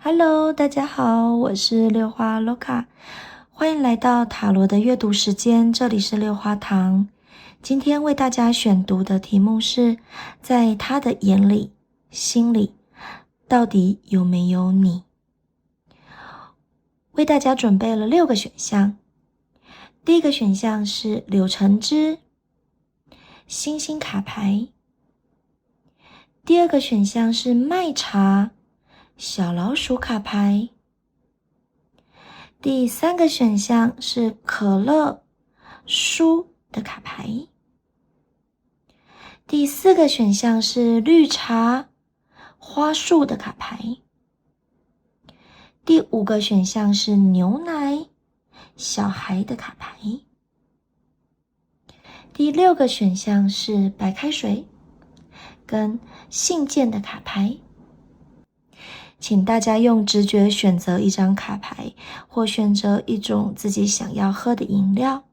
Hello，大家好，我是六花 Loka，欢迎来到塔罗的阅读时间，这里是六花堂。今天为大家选读的题目是，在他的眼里、心里，到底有没有你？为大家准备了6个选项。第一个选项是柳橙汁、星星卡牌。第二个选项是麦茶、小老鼠卡牌。第三个选项是可乐、书的卡牌。第四个选项是绿茶、花束的卡牌。第5个选项是牛奶、小孩的卡牌。第6个选项是白开水跟信件的卡牌。请大家用直觉选择一张卡牌，或选择一种自己想要喝的饮料。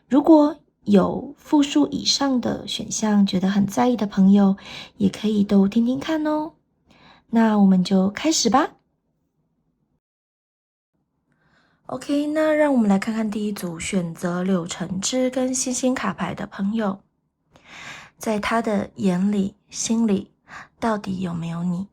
如果有复数以上的选项觉得很在意的朋友，也可以都听听看哦。那我们就开始吧。OK， 那让我们来看看第一组选择柳橙汁跟星星卡牌的朋友，在他的眼里、心里，到底有没有你？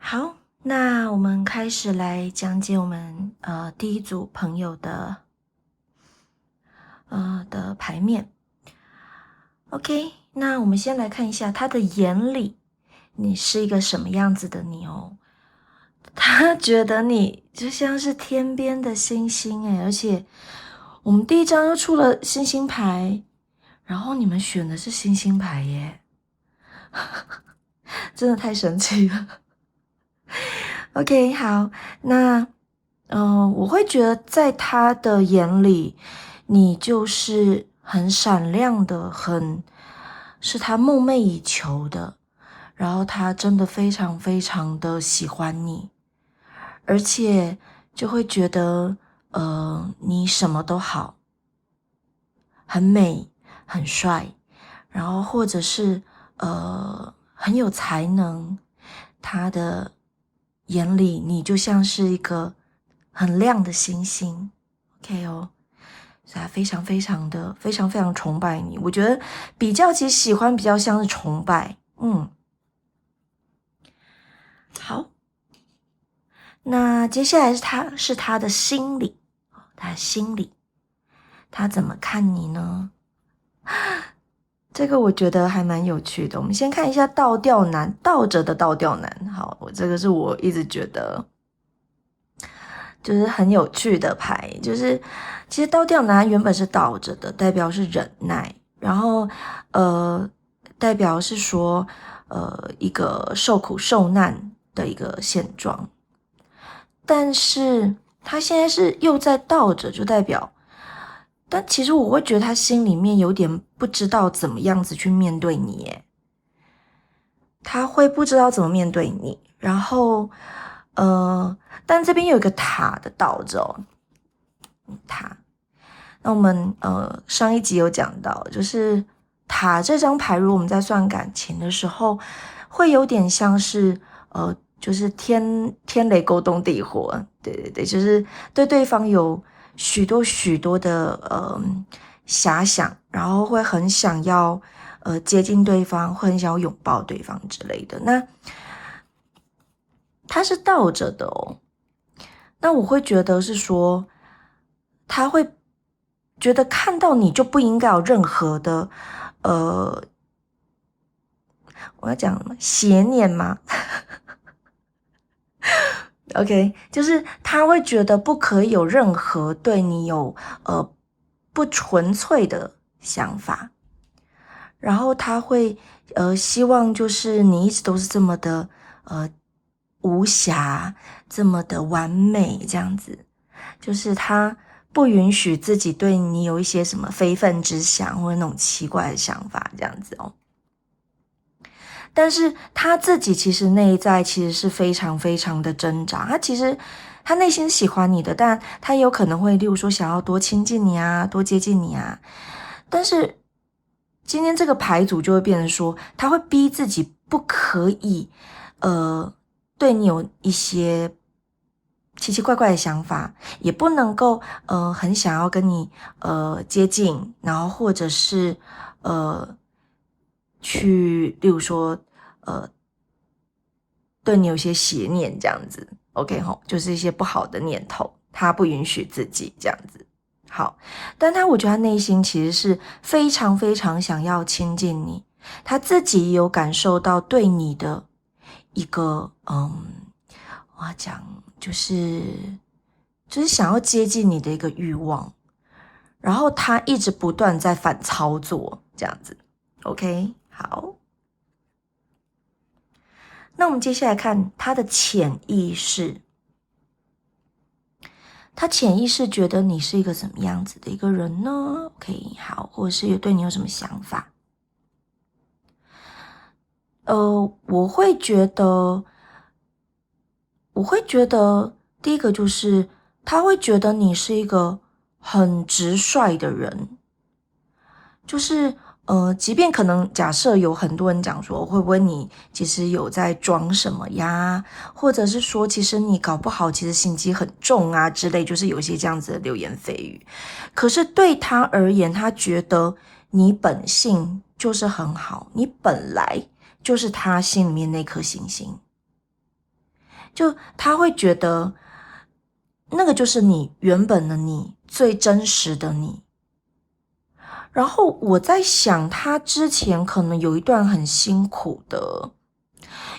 好，那我们开始来讲解我们第一组朋友的牌面。OK， 那我们先来看一下他的眼里，你是一个什么样子的你哦？他觉得你就像是天边的星星诶，而且我们第一张又出了星星牌，然后你们选的是星星牌耶，真的太神奇了。OK， 好，那我会觉得在他的眼里，你就是很闪亮的，是他梦寐以求的，然后他真的非常非常的喜欢你，而且就会觉得你什么都好，很美，很帅，然后或者是很有才能，他的眼里你就像是一个很亮的星星 ，OK 哦，所以他非常非常崇拜你。我觉得比较起喜欢，比较像是崇拜。好，那接下来是他的心理，他怎么看你呢？这个我觉得还蛮有趣的。我们先看一下倒吊男，倒着的倒吊男。好，这个是我一直觉得就是很有趣的牌，就是其实倒吊男原本是倒着的，代表是忍耐，然后代表是说一个受苦受难的一个现状，但是他现在是又在倒着，就代表，但其实我会觉得他心里面有点不知道怎么样子去面对你耶，他会不知道怎么面对你，然后但这边有一个塔的倒着哦，塔。那我们上一集有讲到，就是塔这张牌，如果我们在算感情的时候，会有点像是就是天雷勾动地火，对，就是对对方有许多的遐想，然后会很想要接近对方，会很想要拥抱对方之类的。那他是倒着的哦，那我会觉得是说，他会觉得看到你就不应该有任何的我要讲什么邪念吗？OK， 就是他会觉得不可以有任何对你有不纯粹的想法，然后他会希望就是你一直都是这么的无瑕，这么的完美这样子，就是他不允许自己对你有一些什么非分之想或者那种奇怪的想法这样子哦。但是他自己其实内在其实是非常的挣扎，他内心喜欢你的，但他有可能会例如说想要多亲近你啊，多接近你啊，但是今天这个牌组就会变成说，他会逼自己不可以对你有一些奇奇怪怪的想法，也不能够很想要跟你接近，然后或者是去例如说对你有些邪念这样子 ，OK 吼，就是一些不好的念头，他不允许自己这样子。好，但我觉得他内心其实是非常想要亲近你，他自己有感受到对你的一个我要讲就是想要接近你的一个欲望，然后他一直不断在反操作这样子 ，OK， 好。那我们接下来看他的潜意识，他潜意识觉得你是一个什么样子的一个人呢 ？OK， 好，或者是对你有什么想法？我会觉得第一个就是他会觉得你是一个很直率的人，就是即便可能假设有很多人讲说，会不会你其实有在装什么呀？或者是说，其实你搞不好其实心机很重啊之类，就是有一些这样子的流言蜚语。可是对他而言，他觉得你本性就是很好，你本来就是他心里面那颗星星，就他会觉得那个就是你原本的你，最真实的你。然后我在想，他之前可能有一段很辛苦的，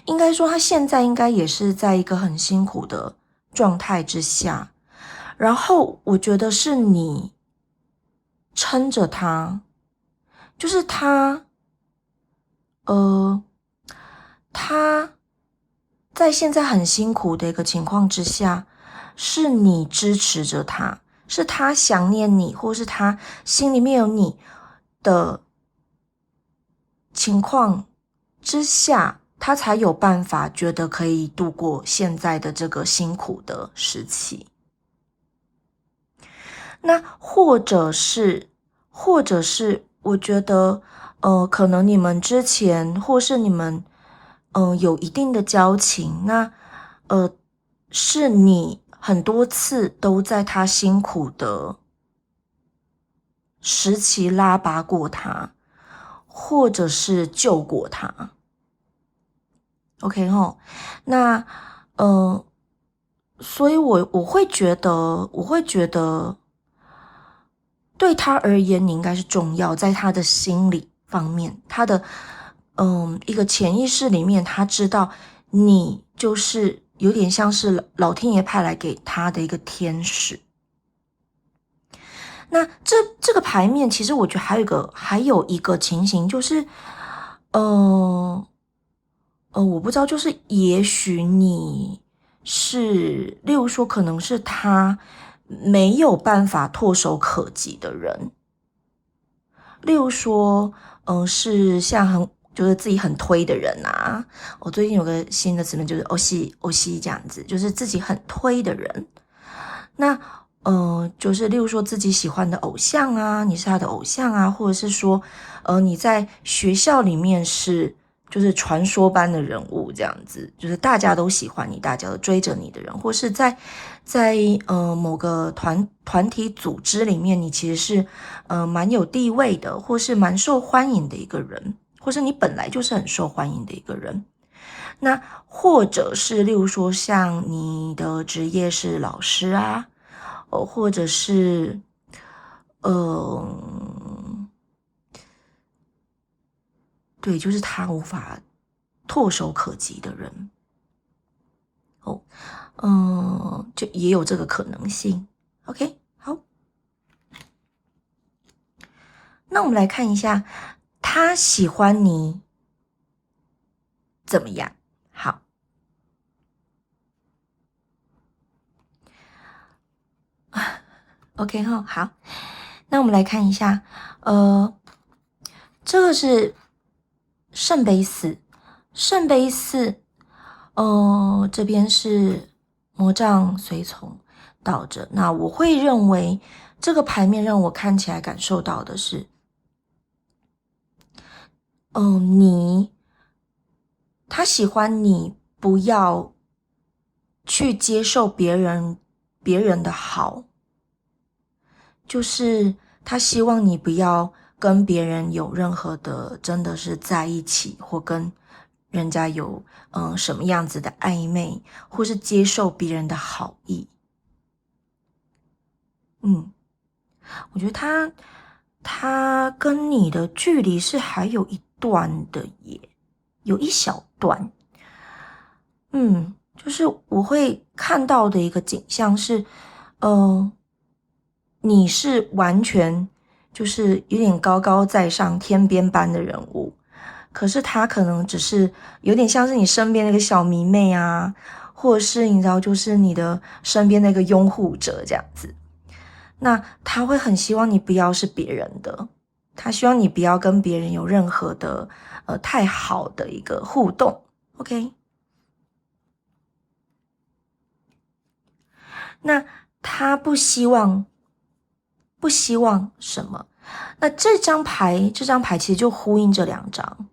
应该说他现在应该也是在一个很辛苦的状态之下。然后我觉得是你撑着他，就是他在现在很辛苦的一个情况之下，是你支持着他，是他想念你，或是他心里面有你的情况之下，他才有办法觉得可以度过现在的这个辛苦的时期。那或者是我觉得可能你们之前或是你们有一定的交情，那是你很多次都在他辛苦的时期拉拔过他，或者是救过他。OK 齁，那所以我会觉得对他而言你应该是重要，在他的心理方面，他的一个潜意识里面，他知道你就是有点像是老天爷派来给他的一个天使。那这个牌面，其实我觉得还有一个情形，就是我不知道，就是也许你是，例如说，可能是他没有办法唾手可及的人，例如说，是像就是自己很推的人啊。我最近有个新的词面，就是欧西这样子，就是自己很推的人。那就是例如说自己喜欢的偶像啊，你是他的偶像啊，或者是说，你在学校里面就是传说般的人物这样子，就是大家都喜欢你，大家都追着你的人，或是在某个团体组织里面，你其实是蛮有地位的，或是蛮受欢迎的一个人，或是你本来就是很受欢迎的一个人。那或者是例如说像你的职业是老师啊，或者是对，就是他无法唾手可及的人。就也有这个可能性。OK， 好，那我们来看一下他喜欢你怎么样。好，OK 齁，好，那我们来看一下，这个是圣杯四，圣杯四，这边是魔杖随从倒着。那我会认为这个牌面让我看起来感受到的是，他喜欢你不要去接受别人的好，就是他希望你不要跟别人有任何的真的是在一起，或跟人家有什么样子的暧昧，或是接受别人的好意。我觉得他跟你的距离是还有一段的耶，有一小段。就是我会看到的一个景象是，你是完全就是有点高高在上、天边般的人物，可是他可能只是有点像是你身边那个小迷妹啊，或者是你知道，就是你的身边那个拥护者这样子。那他会很希望你不要是别人的，他希望你不要跟别人有任何的太好的一个互动。OK。那他不希望什么？那这张牌其实就呼应这两张，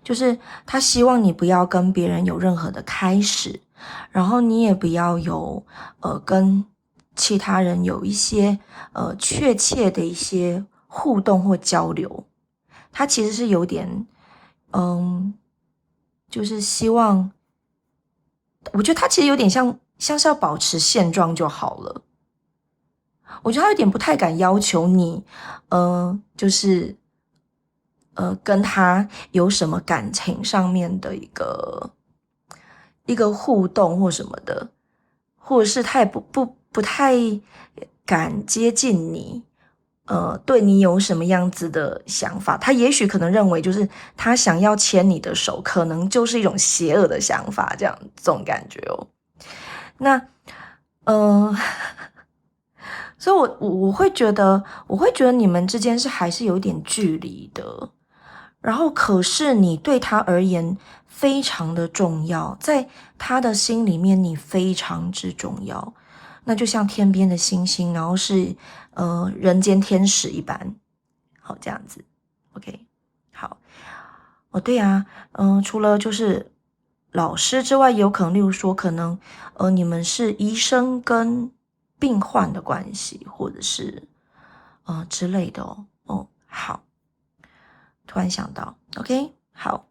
就是他希望你不要跟别人有任何的开始，然后你也不要有跟其他人有一些确切的一些互动或交流。他其实是有点就是希望，我觉得他其实有点像是要保持现状就好了。我觉得他有点不太敢要求你，就是跟他有什么感情上面的一个互动或什么的，或者是他也不太敢接近你，对你有什么样子的想法？他也许可能认为，就是他想要牵你的手，可能就是一种邪恶的想法，这种感觉哦。那，所以我会觉得你们之间是还是有点距离的。然后可是你对他而言非常的重要，在他的心里面你非常之重要，那就像天边的星星，然后是人间天使一般。好，这样子 OK。好，对啊，除了就是老师之外，也有可能，例如说，可能你们是医生跟病患的关系，或者是之类的哦。哦，好，突然想到 ，OK， 好，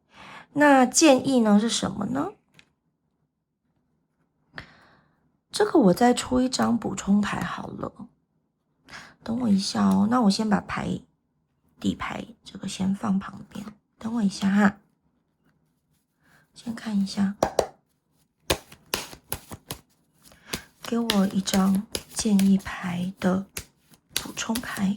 那建议呢是什么呢？这个我再出一张补充牌好了，等我一下哦。那我先把底牌这个先放旁边，等我一下哈，先看一下。给我一张建议牌的补充牌。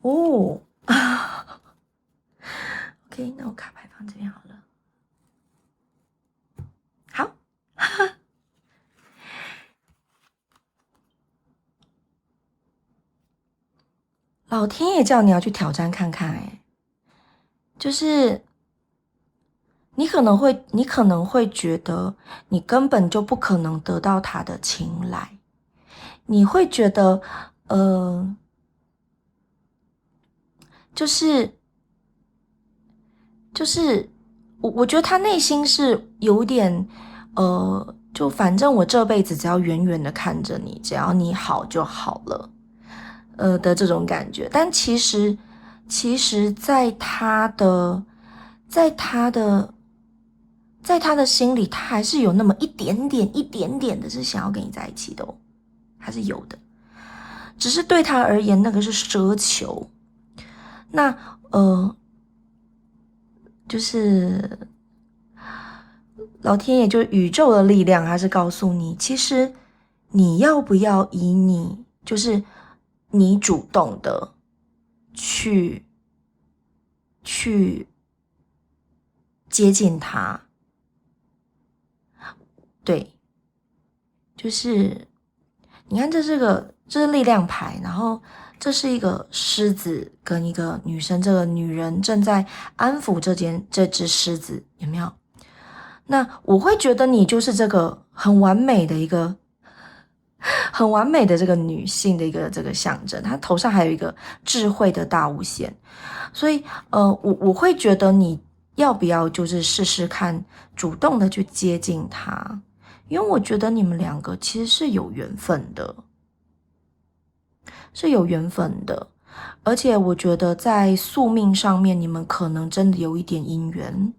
哦，OK， 那我卡牌放这边好了。好，老天爷叫你要去挑战看看，哎，就是你可能会觉得你根本就不可能得到他的青睐，你会觉得，就是我觉得他内心是有点就反正我这辈子只要远远的看着你，只要你好就好了的这种感觉。但其实在他的心里，他还是有那么一点点的是想要跟你在一起的哦，还是有的，只是对他而言那个是奢求。那就是老天爷，就宇宙的力量，它是告诉你，其实你要不要就是你主动的去接近他。对，就是你看，这是力量牌，然后这是一个狮子跟一个女生，这个女人正在安抚这只狮子，有没有？那我会觉得你就是这个很完美的这个女性的一个这个象征，她头上还有一个智慧的大无限，所以我会觉得你要不要就是试试看，主动的去接近她，因为我觉得你们两个其实是有缘分的，而且我觉得在宿命上面，你们可能真的有一点姻缘。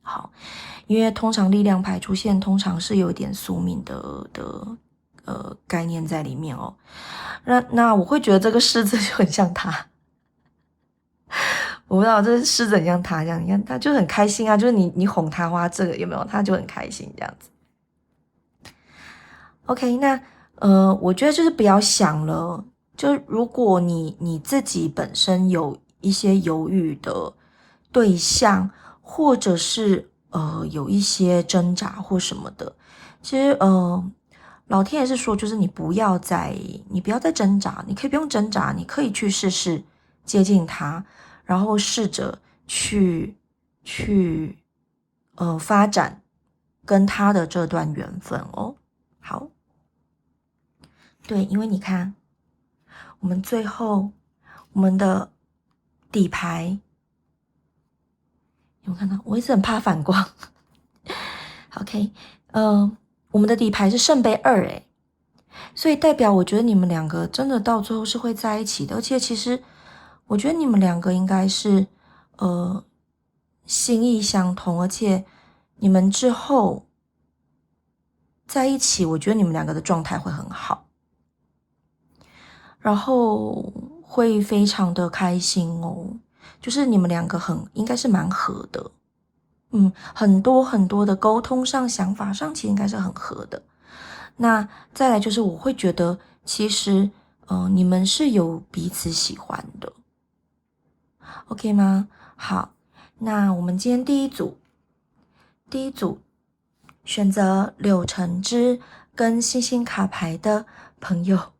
好，因为通常力量牌出现，通常是有一点宿命的概念在里面哦。那我会觉得这个狮子就很像他，我不知道这狮子很像他这样，你看他就很开心啊，就是你哄他花这个有没有？他就很开心这样子。OK，那我觉得就是不要想了，就如果你自己本身有一些犹豫的对象，或者是有一些挣扎或什么的，其实老天爷是说，就是你不要再挣扎，你可以不用挣扎，你可以去试试接近他，然后试着去发展跟他的这段缘分哦。好。对，因为你看，我们最后我们的底牌，有没有看到？我一直很怕反光。OK，我们的底牌是圣杯2，诶，所以代表我觉得你们两个真的到最后是会在一起的，而且其实我觉得你们两个应该是心意相通，而且你们之后在一起，我觉得你们两个的状态会很好。然后会非常的开心哦，就是你们两个应该是蛮合的，很多的沟通上、想法上，其实应该是很合的。那再来就是我会觉得，其实你们是有彼此喜欢的 ，OK 吗？好，那我们今天第一组选择柳橙汁跟星星卡牌的朋友。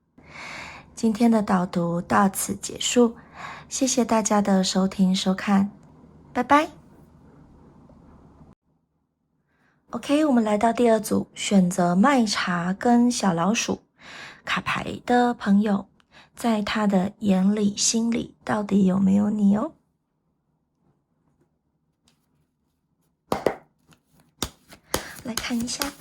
今天的导读到此结束，谢谢大家的收听收看，拜拜。OK， 我们来到第2组，选择麦茶跟小老鼠。卡牌的朋友，在他的眼里、心里到底有没有你哦？来看一下。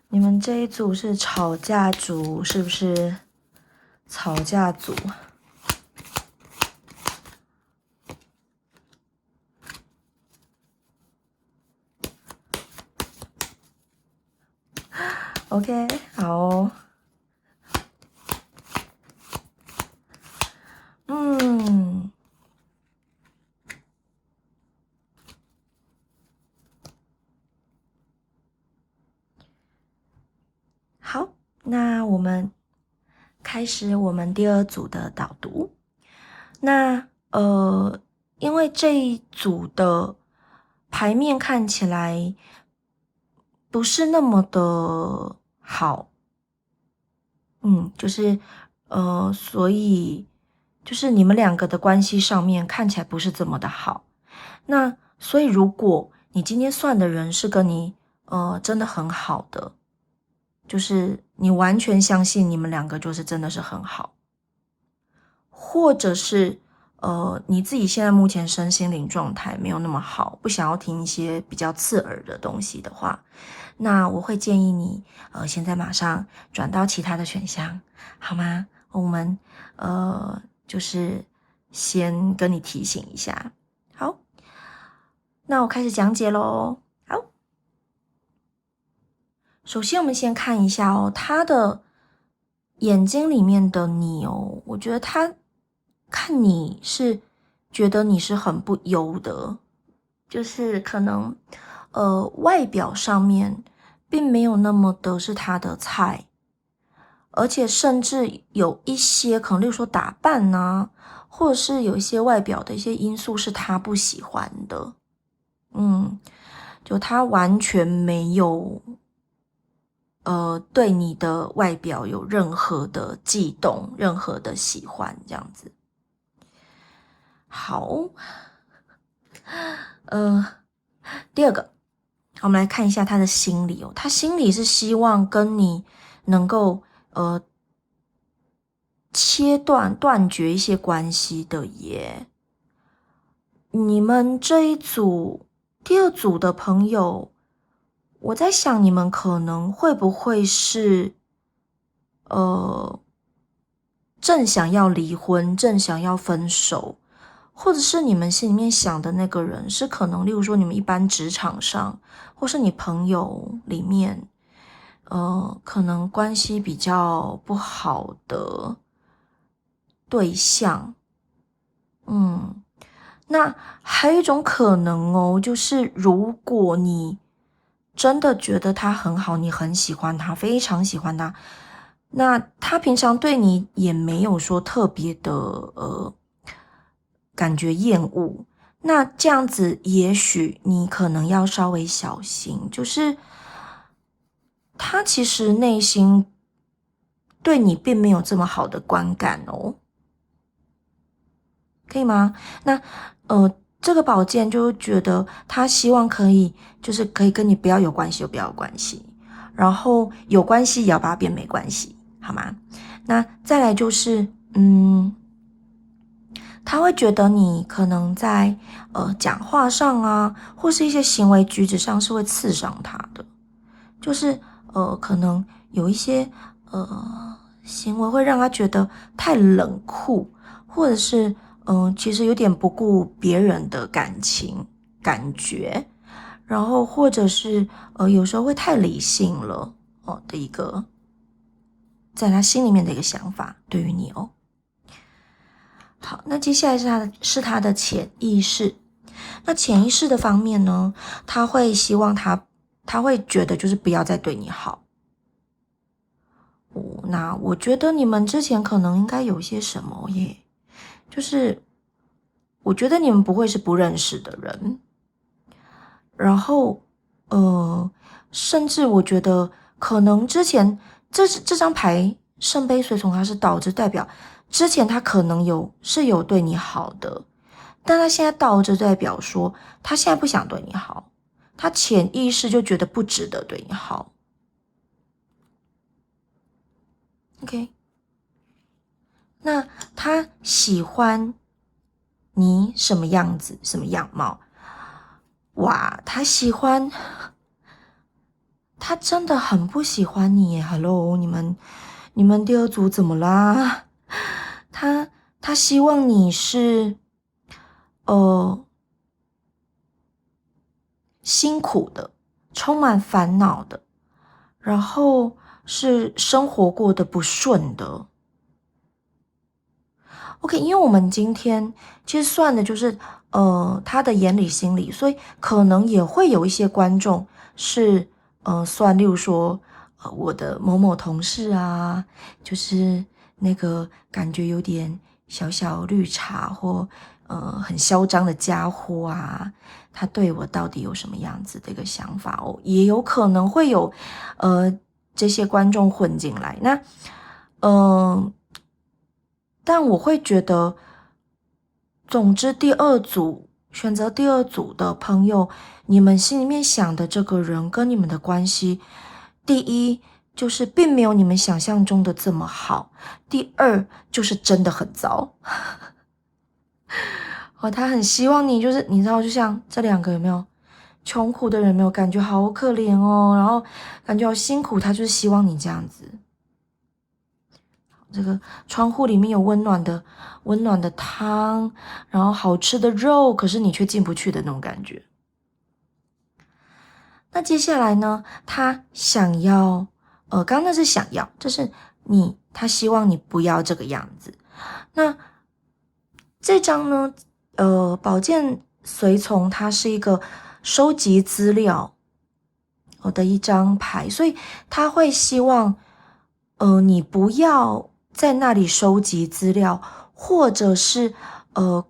你们这一组是吵架组，是不是？吵架组。OK， 好哦。好，那我们开始我们第二组的导读。那因为这一组的牌面看起来不是那么的好，就是所以就是你们两个的关系上面看起来不是这么的好。那所以如果你今天算的人是跟你真的很好的，就是你完全相信你们两个就是真的是很好，或者是你自己现在目前身心灵状态没有那么好，不想要听一些比较刺耳的东西的话，那我会建议你现在马上转到其他的选项，好吗？我们就是先跟你提醒一下。好，那我开始讲解咯。好，首先我们先看一下哦，他的眼睛里面的你哦，我觉得他看你是觉得你是很不优的，就是可能外表上面并没有那么的是他的菜，而且甚至有一些可能例如说打扮啊，或者是有一些外表的一些因素是他不喜欢的。就他完全没有对你的外表有任何的悸动，任何的喜欢这样子。好，第二个，我们来看一下他的心理哦，他心里是希望跟你能够断绝一些关系的耶。你们这一组第二组的朋友，我在想你们可能会不会是正想要离婚，正想要分手，或者是你们心里面想的那个人是可能例如说你们一般职场上，或是你朋友里面可能关系比较不好的对象。那还有一种可能哦，就是如果你真的觉得他很好，你很喜欢他，非常喜欢他，那他平常对你也没有说特别的感觉厌恶，那这样子也许你可能要稍微小心，就是他其实内心对你并没有这么好的观感哦，可以吗？那这个宝剑就觉得他希望可以，就是可以跟你不要有关系就不要有关系，然后有关系也要把它变没关系，好吗？那再来就是，他会觉得你可能在讲话上啊，或是一些行为举止上是会刺伤他的，就是可能有一些行为会让他觉得太冷酷，或者是其实有点不顾别人的感觉，然后或者是有时候会太理性了的一个，在他心里面的一个想法，对于你哦。好，那接下来是他的潜意识。那潜意识的方面呢，他会希望他会觉得就是不要再对你好。那我觉得你们之前可能应该有些什么耶，就是我觉得你们不会是不认识的人，然后甚至我觉得可能之前这张牌圣杯随从它是倒着，代表之前他可能有对你好的，但他现在倒着代表说他现在不想对你好，他潜意识就觉得不值得对你好。OK， 那他喜欢你什么样子，什么样貌？哇，他真的很不喜欢你耶 ！Hello，你们第二组怎么啦？他希望你是辛苦的，充满烦恼的，然后是生活过得不顺的。OK， 因为我们今天其实算的就是他的眼里心里，所以可能也会有一些观众是算，例如说我的某某同事啊，就是那个感觉有点小小绿茶或很嚣张的家伙啊，他对我到底有什么样子的一个想法哦，也有可能会有这些观众混进来。那但我会觉得，总之选择第二组的朋友，你们心里面想的这个人跟你们的关系，第一就是并没有你们想象中的这么好，第二就是真的很糟。他很希望你就是你知道，就像这两个有没有穷苦的人，有没有感觉好可怜哦，然后感觉好辛苦，他就是希望你这样子。这个窗户里面有温暖的汤，然后好吃的肉，可是你却进不去的那种感觉。那接下来呢，他想要，刚刚那是想要，这是他希望你不要这个样子。那这张呢，宝剑随从，它是一个收集资料的一张牌，所以他会希望，你不要在那里收集资料，或者是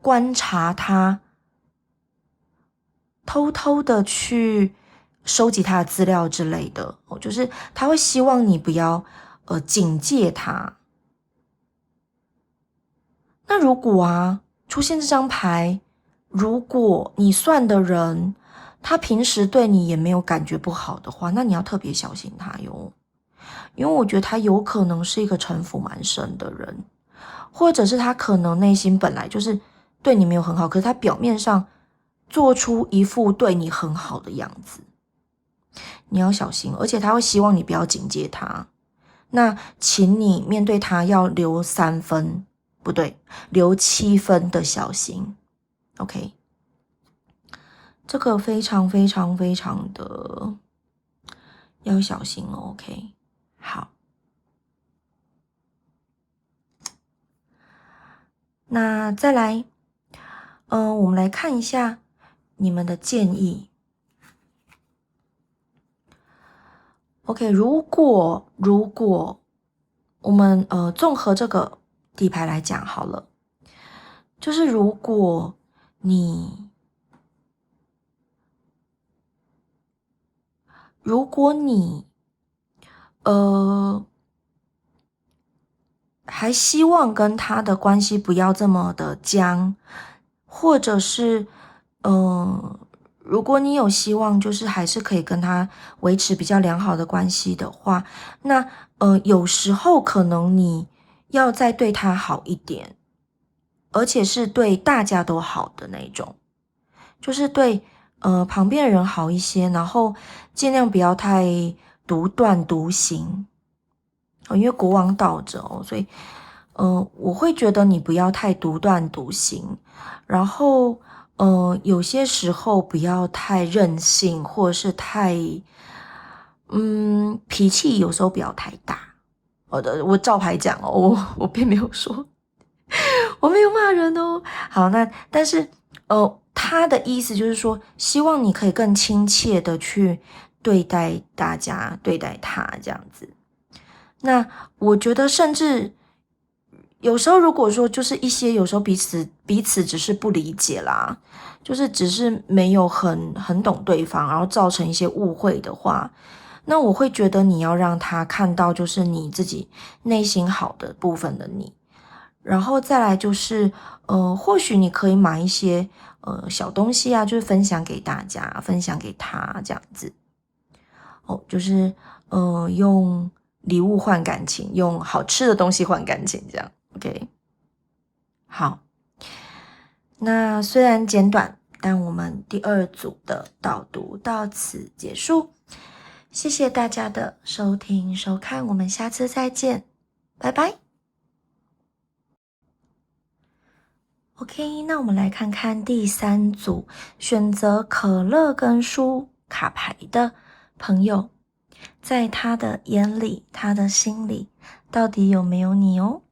观察他，偷偷的去收集他的资料之类的，就是他会希望你不要警戒他。那如果出现这张牌，如果你算的人他平时对你也没有感觉不好的话，那你要特别小心他哟。因为我觉得他有可能是一个城府蛮深的人，或者是他可能内心本来就是对你没有很好，可是他表面上做出一副对你很好的样子，你要小心，而且他会希望你不要警戒他。那请你面对他要留3分，不对，留7分的小心。OK， 这个非常非常非常的要小心哦。OK， 好。那再来，我们来看一下你们的建议。OK， 如果我们综合这个底牌来讲好了，就是如果你还希望跟他的关系不要这么的僵，或者是如果你有希望就是还是可以跟他维持比较良好的关系的话，那有时候可能你要再对他好一点，而且是对大家都好的那种，就是对旁边的人好一些，然后尽量不要太独断独行。因为国王倒着所以我会觉得你不要太独断独行，然后有些时候不要太任性，或者是太脾气有时候不要太大。我照牌讲我并没有说我没有骂人哦。好，那但是他的意思就是说，希望你可以更亲切的去对待大家，对待他这样子。那我觉得，甚至有时候，如果说就是一些有时候彼此只是不理解啦，就是只是没有很懂对方，然后造成一些误会的话，那我会觉得你要让他看到就是你自己内心好的部分的你，然后再来就是或许你可以买一些小东西啊，就是分享给大家，分享给他这样子。就是用礼物换感情，用好吃的东西换感情，这样 OK。好，那虽然简短，但我们第2组的导读到此结束。谢谢大家的收听收看，我们下次再见，拜拜。OK， 那我们来看看第3组选择可乐跟书卡牌的朋友，在他的眼里，他的心里，到底有没有你哦？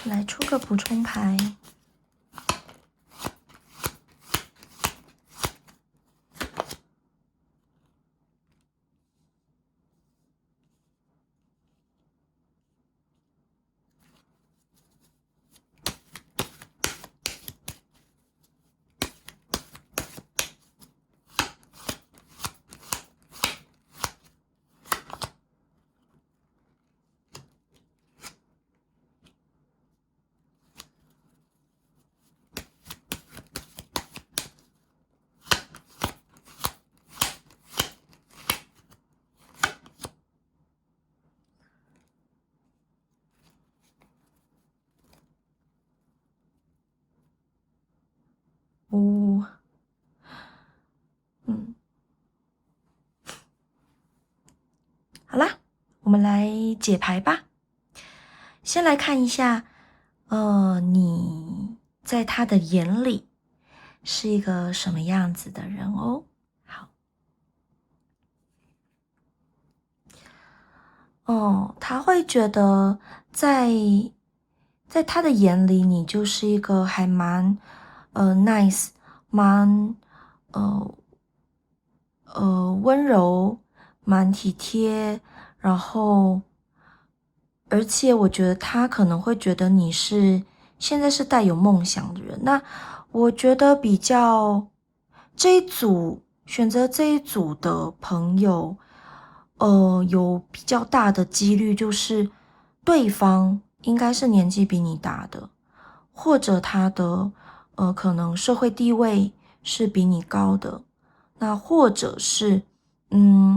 来出个补充牌。好啦，我们来解牌吧。先来看一下，你在他的眼里是一个什么样子的人哦？好，他会觉得在他的眼里，你就是一个还蛮nice，蛮温柔，蛮体贴，然后而且我觉得他可能会觉得你现在是带有梦想的人。那我觉得选择这一组的朋友，有比较大的几率就是对方应该是年纪比你大的，或者他的可能社会地位是比你高的，那或者是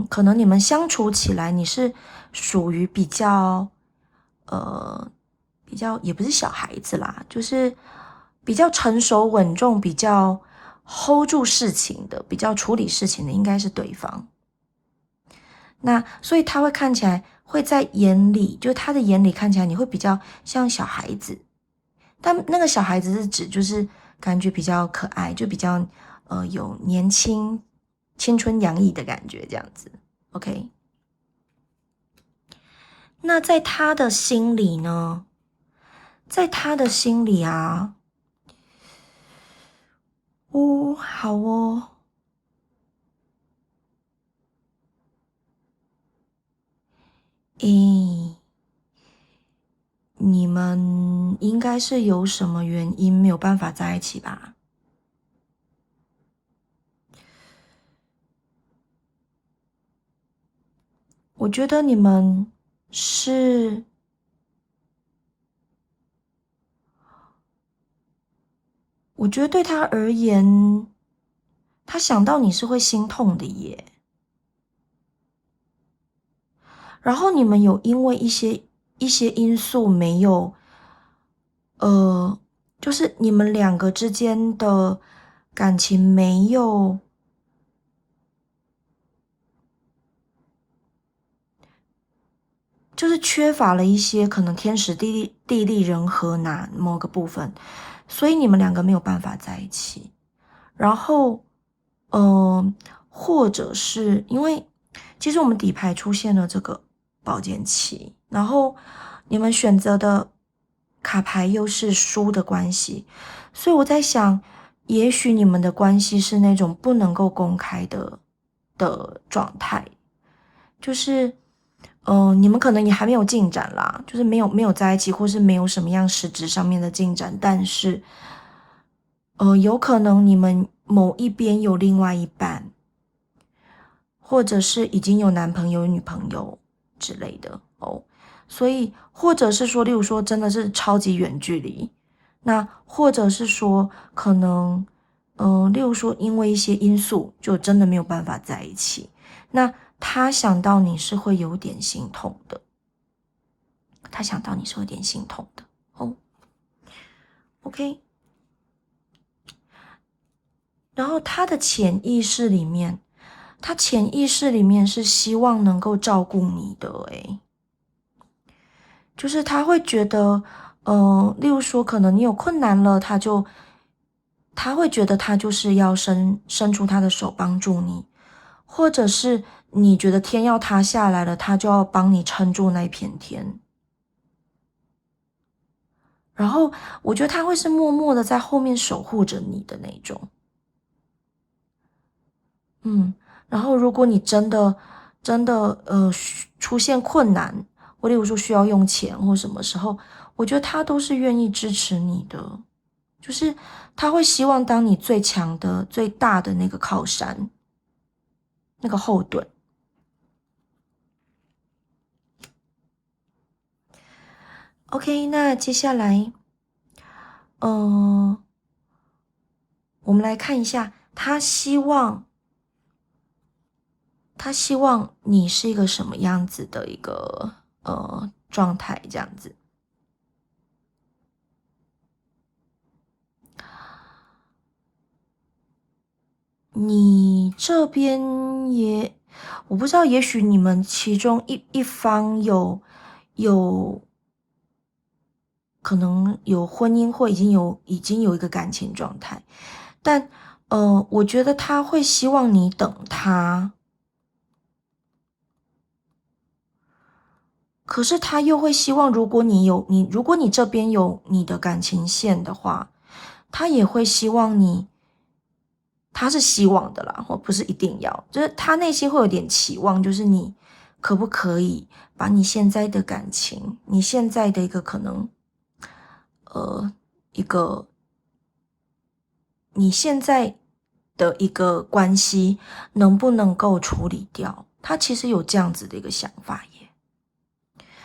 可能你们相处起来你是属于比较也不是小孩子啦，就是比较成熟稳重，比较 hold 住事情的，比较处理事情的应该是对方。那所以他会看起来会在眼里，就他的眼里看起来你会比较像小孩子，但那个小孩子是指就是感觉比较可爱，就比较有年轻青春洋溢的感觉这样子。OK， 那在他的心里呢？在他的心里啊，哦，好哦。诶，你们应该是有什么原因没有办法在一起吧？我觉得你们是，我觉得对他而言，他想到你是会心痛的耶。然后你们有因为一些因素没有，呃，就是你们两个之间的感情没有，就是缺乏了一些可能天时地利人和哪某个部分，所以你们两个没有办法在一起。然后，或者是因为其实我们底牌出现了这个宝剑七，然后你们选择的卡牌又是输的关系，所以我在想，也许你们的关系是那种不能够公开的状态，就是。你们可能也还没有进展啦，就是没有在一起，或是没有什么样实质上面的进展，但是，有可能你们某一边有另外一半，或者是已经有男朋友、女朋友之类的哦，所以或者是说，例如说真的是超级远距离，那或者是说可能，例如说因为一些因素，就真的没有办法在一起，那他想到你是会有点心痛的。他想到你是有点心痛的哦，OK。然后他的潜意识里面，他潜意识里面是希望能够照顾你的，诶，就是他会觉得，例如说可能你有困难了，他会觉得他就是要伸出他的手帮助你，或者是你觉得天要塌下来了，他就要帮你撑住那一片天。然后我觉得他会是默默的在后面守护着你的那种。嗯，然后如果你真的出现困难，或例如说需要用钱或什么时候，我觉得他都是愿意支持你的，就是他会希望当你最强的、最大的那个靠山、那个后盾。OK，那接下来，嗯、我们来看一下，他希望你是一个什么样子的一个状态，这样子。你这边也，我不知道，也许你们其中一方有可能有婚姻或已经有一个感情状态，但我觉得他会希望你等他，可是他又会希望，如果你这边有你的感情线的话，他也会希望你。他是希望的啦，或不是一定要，就是他内心会有点期望，就是你可不可以把你现在的感情，你现在的一个可能，一个你现在的一个关系，能不能够处理掉？他其实有这样子的一个想法耶，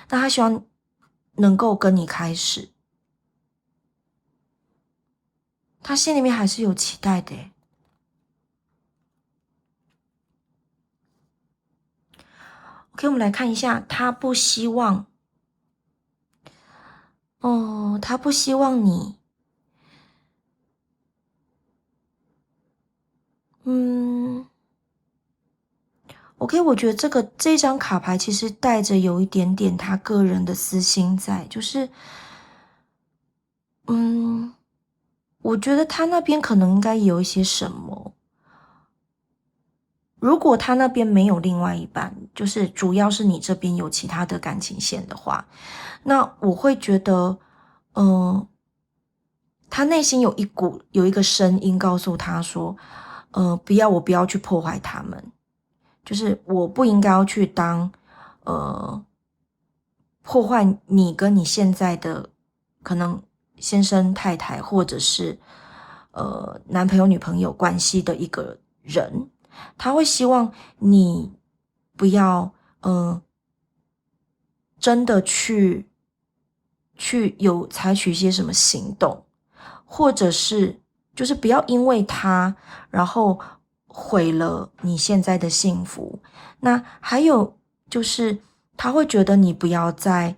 那他希望能够跟你开始，他心里面还是有期待的耶。OK，我们来看一下，他不希望，哦，他不希望你。嗯，OK，我觉得这张卡牌其实带着有一点点他个人的私心在，就是，嗯，我觉得他那边可能应该有一些什么。如果他那边没有另外一半，就是主要是你这边有其他的感情线的话，那我会觉得，嗯、他内心有一个声音告诉他说，我不要去破坏他们，就是我不应该要去当破坏你跟你现在的可能先生太太或者是男朋友女朋友关系的一个人，他会希望你不要真的去有采取一些什么行动，或者是就是不要因为他然后毁了你现在的幸福。那还有就是他会觉得你不要再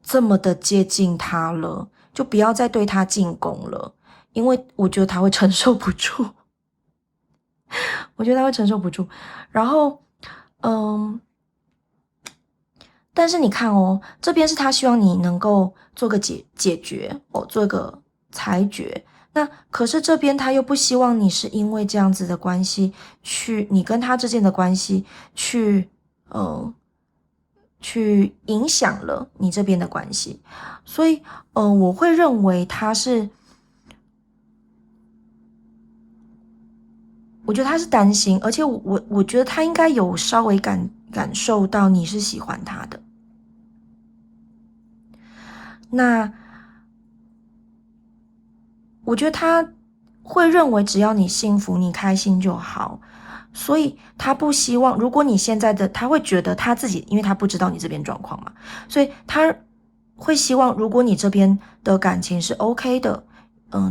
这么的接近他了，就不要再对他进攻了，因为我觉得他会承受不住。我觉得他会承受不住。然后但是你看哦，这边是他希望你能够做个解决做个裁决。那可是这边他又不希望你是因为这样子的关系你跟他之间的关系去影响了你这边的关系。所以我会认为我觉得他是担心，而且我觉得他应该有稍微感受到你是喜欢他的。那我觉得他会认为只要你幸福你开心就好，所以他不希望，如果你现在的他会觉得他自己，因为他不知道你这边状况嘛，所以他会希望如果你这边的感情是 OK 的，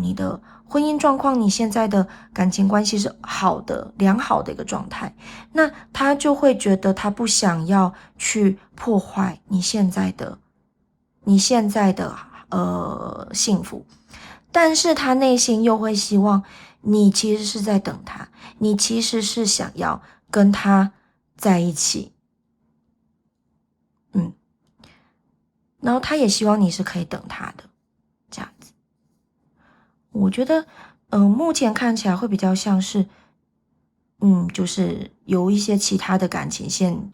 你的婚姻状况，你现在的感情关系是好的良好的一个状态，那他就会觉得他不想要去破坏你现在的幸福。但是他内心又会希望你其实是在等他，你其实是想要跟他在一起。然后他也希望你是可以等他的，这样子。我觉得目前看起来会比较像是就是有一些其他的感情线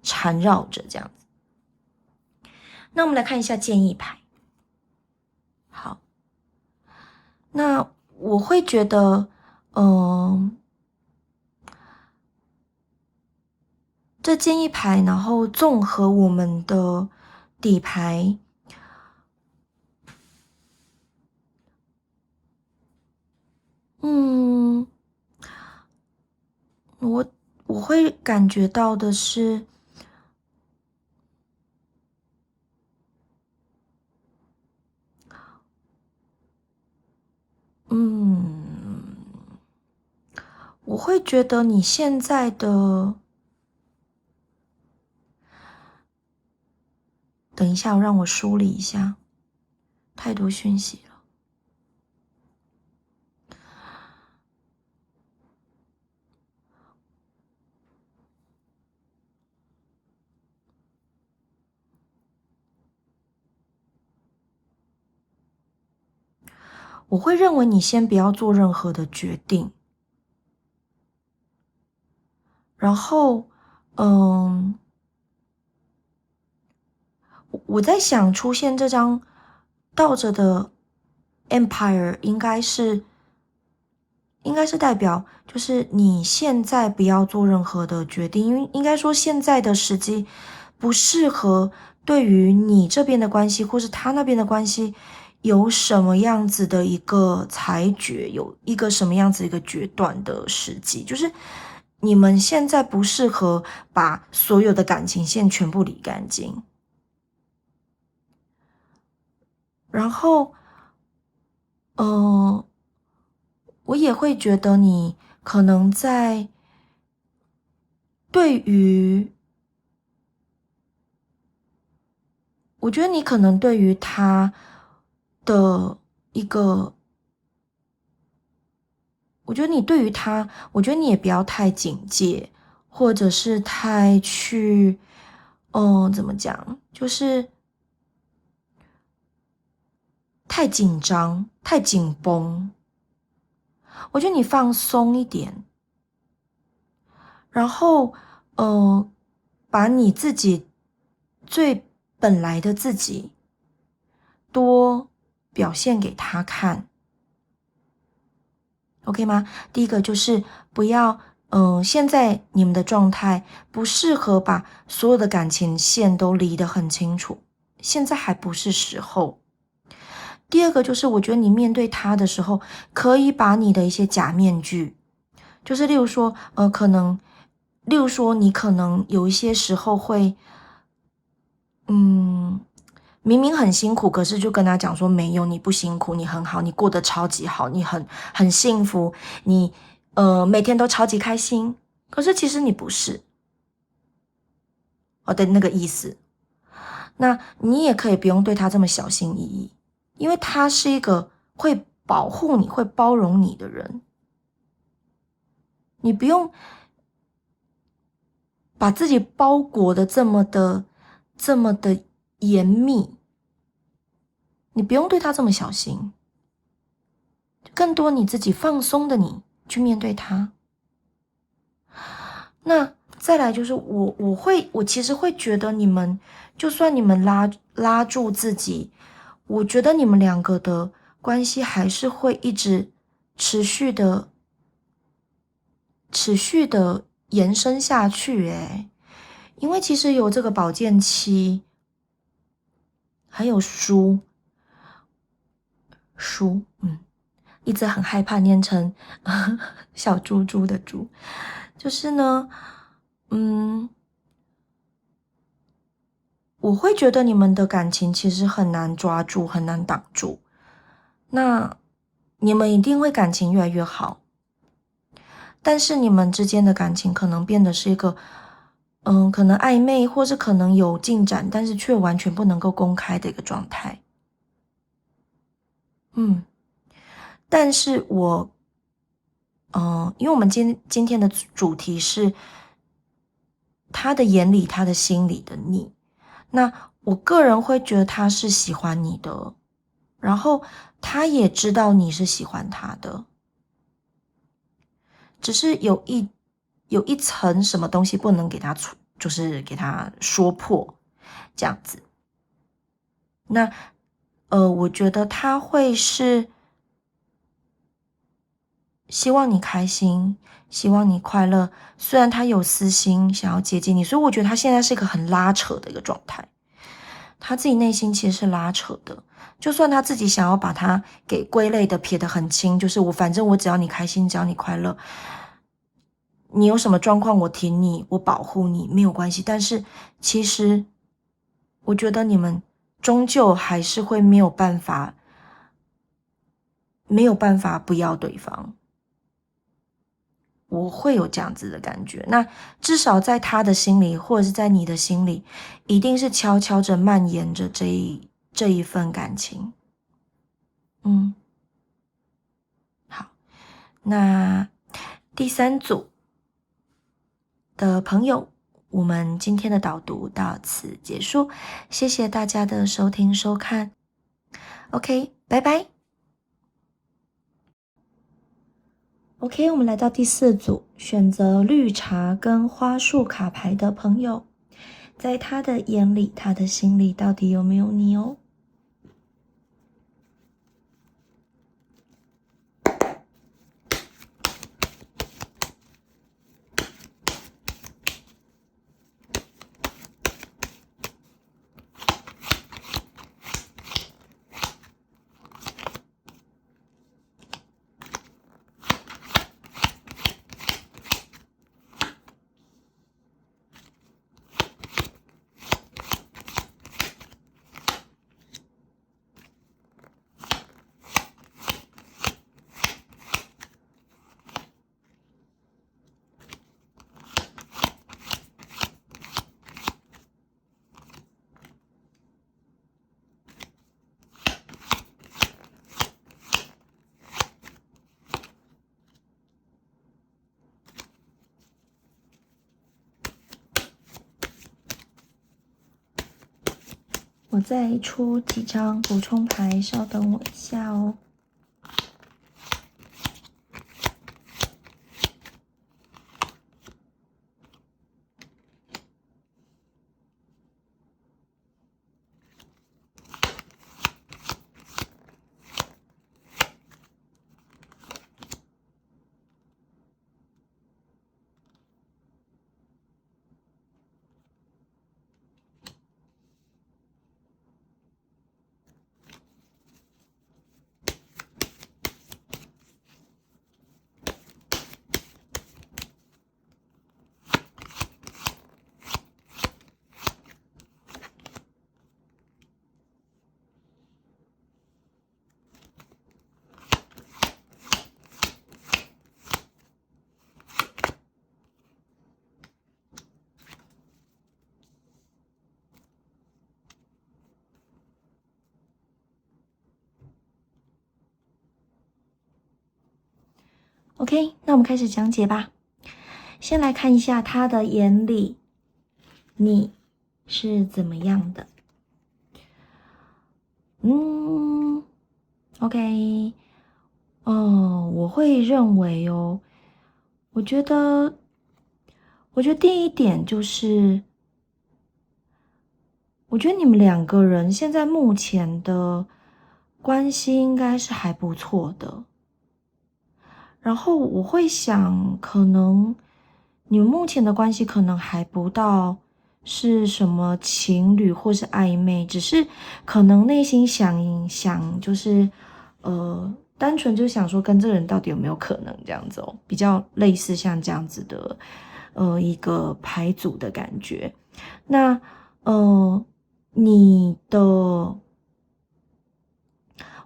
缠绕着这样子。那我们来看一下建议牌。好，那我会觉得这建议牌，然后综合我们的底牌，我会感觉到的是，我会觉得你现在的，等一下，让我梳理一下，太多讯息了。我会认为你先不要做任何的决定，然后，我在想出现这张倒着的 Empire 应该是代表就是你现在不要做任何的决定，因为应该说现在的时机不适合对于你这边的关系或是他那边的关系有什么样子的一个裁决，有一个什么样子一个决断的时机，就是你们现在不适合把所有的感情线全部理干净。然后我也会觉得你可能在我觉得你可能对于他的一个，我觉得你对于他，我觉得你也不要太警戒，或者是太去，怎么讲，就是太紧张、太紧绷。我觉得你放松一点，然后，把你自己最本来的自己多表现给他看。OK 吗？第一个就是不要，现在你们的状态不适合把所有的感情线都理得很清楚，现在还不是时候。第二个就是我觉得你面对他的时候，可以把你的一些假面具，就是例如说，例如说你可能有一些时候会，明明很辛苦，可是就跟他讲说没有，你不辛苦，你很好，你过得超级好，你很幸福，你每天都超级开心。可是其实你不是我的那个意思。那你也可以不用对他这么小心翼翼，因为他是一个会保护你、会包容你的人。你不用把自己包裹的这么的严密，你不用对他这么小心，更多你自己放松的你去面对他。那再来就是我其实会觉得你们，就算你们拉住自己，我觉得你们两个的关系还是会一直持续的延伸下去诶，因为其实有这个宝剑七，还有书，一直很害怕念成小猪猪的猪，就是呢，我会觉得你们的感情其实很难抓住，很难挡住。那你们一定会感情越来越好，但是你们之间的感情可能变得是一个，可能暧昧，或是可能有进展，但是却完全不能够公开的一个状态。但是因为我们今天的主题是他的眼里，他的心里的你。那我个人会觉得他是喜欢你的，然后他也知道你是喜欢他的，只是有一层什么东西不能给他就是给他说破，这样子。那我觉得他会是希望你开心，希望你快乐。虽然他有私心想要接近你，所以我觉得他现在是一个很拉扯的一个状态。他自己内心其实是拉扯的，就算他自己想要把它给归类的撇得很清，就是反正我只要你开心，只要你快乐，你有什么状况我挺你，我保护你，没有关系。但是其实我觉得你们终究还是会没有办法不要对方。我会有这样子的感觉，那至少在他的心里，或者是在你的心里，一定是悄悄着蔓延着这一份感情。好，那第三组的朋友，我们今天的导读到此结束，谢谢大家的收听收看。OK，拜拜。OK，我们来到第四组，选择绿茶跟花束卡牌的朋友，在他的眼里，他的心里到底有没有你哦？我再出几张补充牌，稍等我一下哦。OK， 那我们开始讲解吧。先来看一下他的眼里，你是怎么样的？OK， 我会认为我觉得第一点就是，我觉得你们两个人现在目前的关系应该是还不错的。然后我会想，可能你们目前的关系可能还不到是什么情侣或是暧昧，只是可能内心想就是单纯就想说跟这个人到底有没有可能这样子比较类似像这样子的一个排组的感觉。那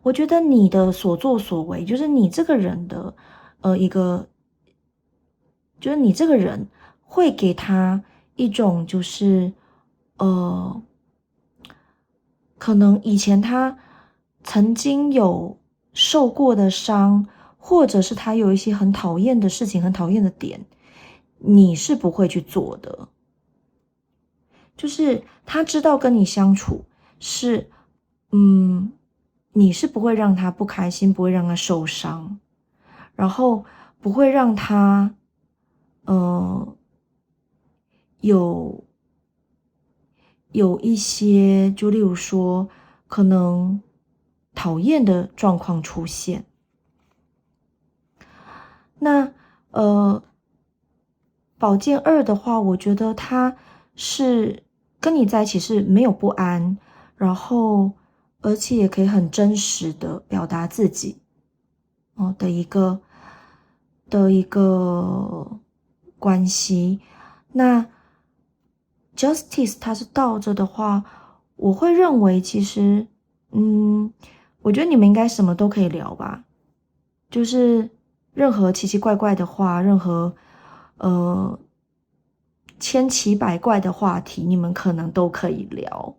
我觉得你的所作所为，就是你这个人的就是你这个人会给他一种就是可能以前他曾经有受过的伤，或者是他有一些很讨厌的事情、很讨厌的点，你是不会去做的。就是他知道跟你相处是，你是不会让他不开心，不会让他受伤，然后不会让他，有一些，就例如说，可能讨厌的状况出现。那宝剑二的话，我觉得他是跟你在一起是没有不安，然后而且也可以很真实的表达自己的一个关系。那 Justice 它是倒着的话，我会认为其实我觉得你们应该什么都可以聊吧，就是任何奇奇怪怪的话，任何千奇百怪的话题，你们可能都可以聊。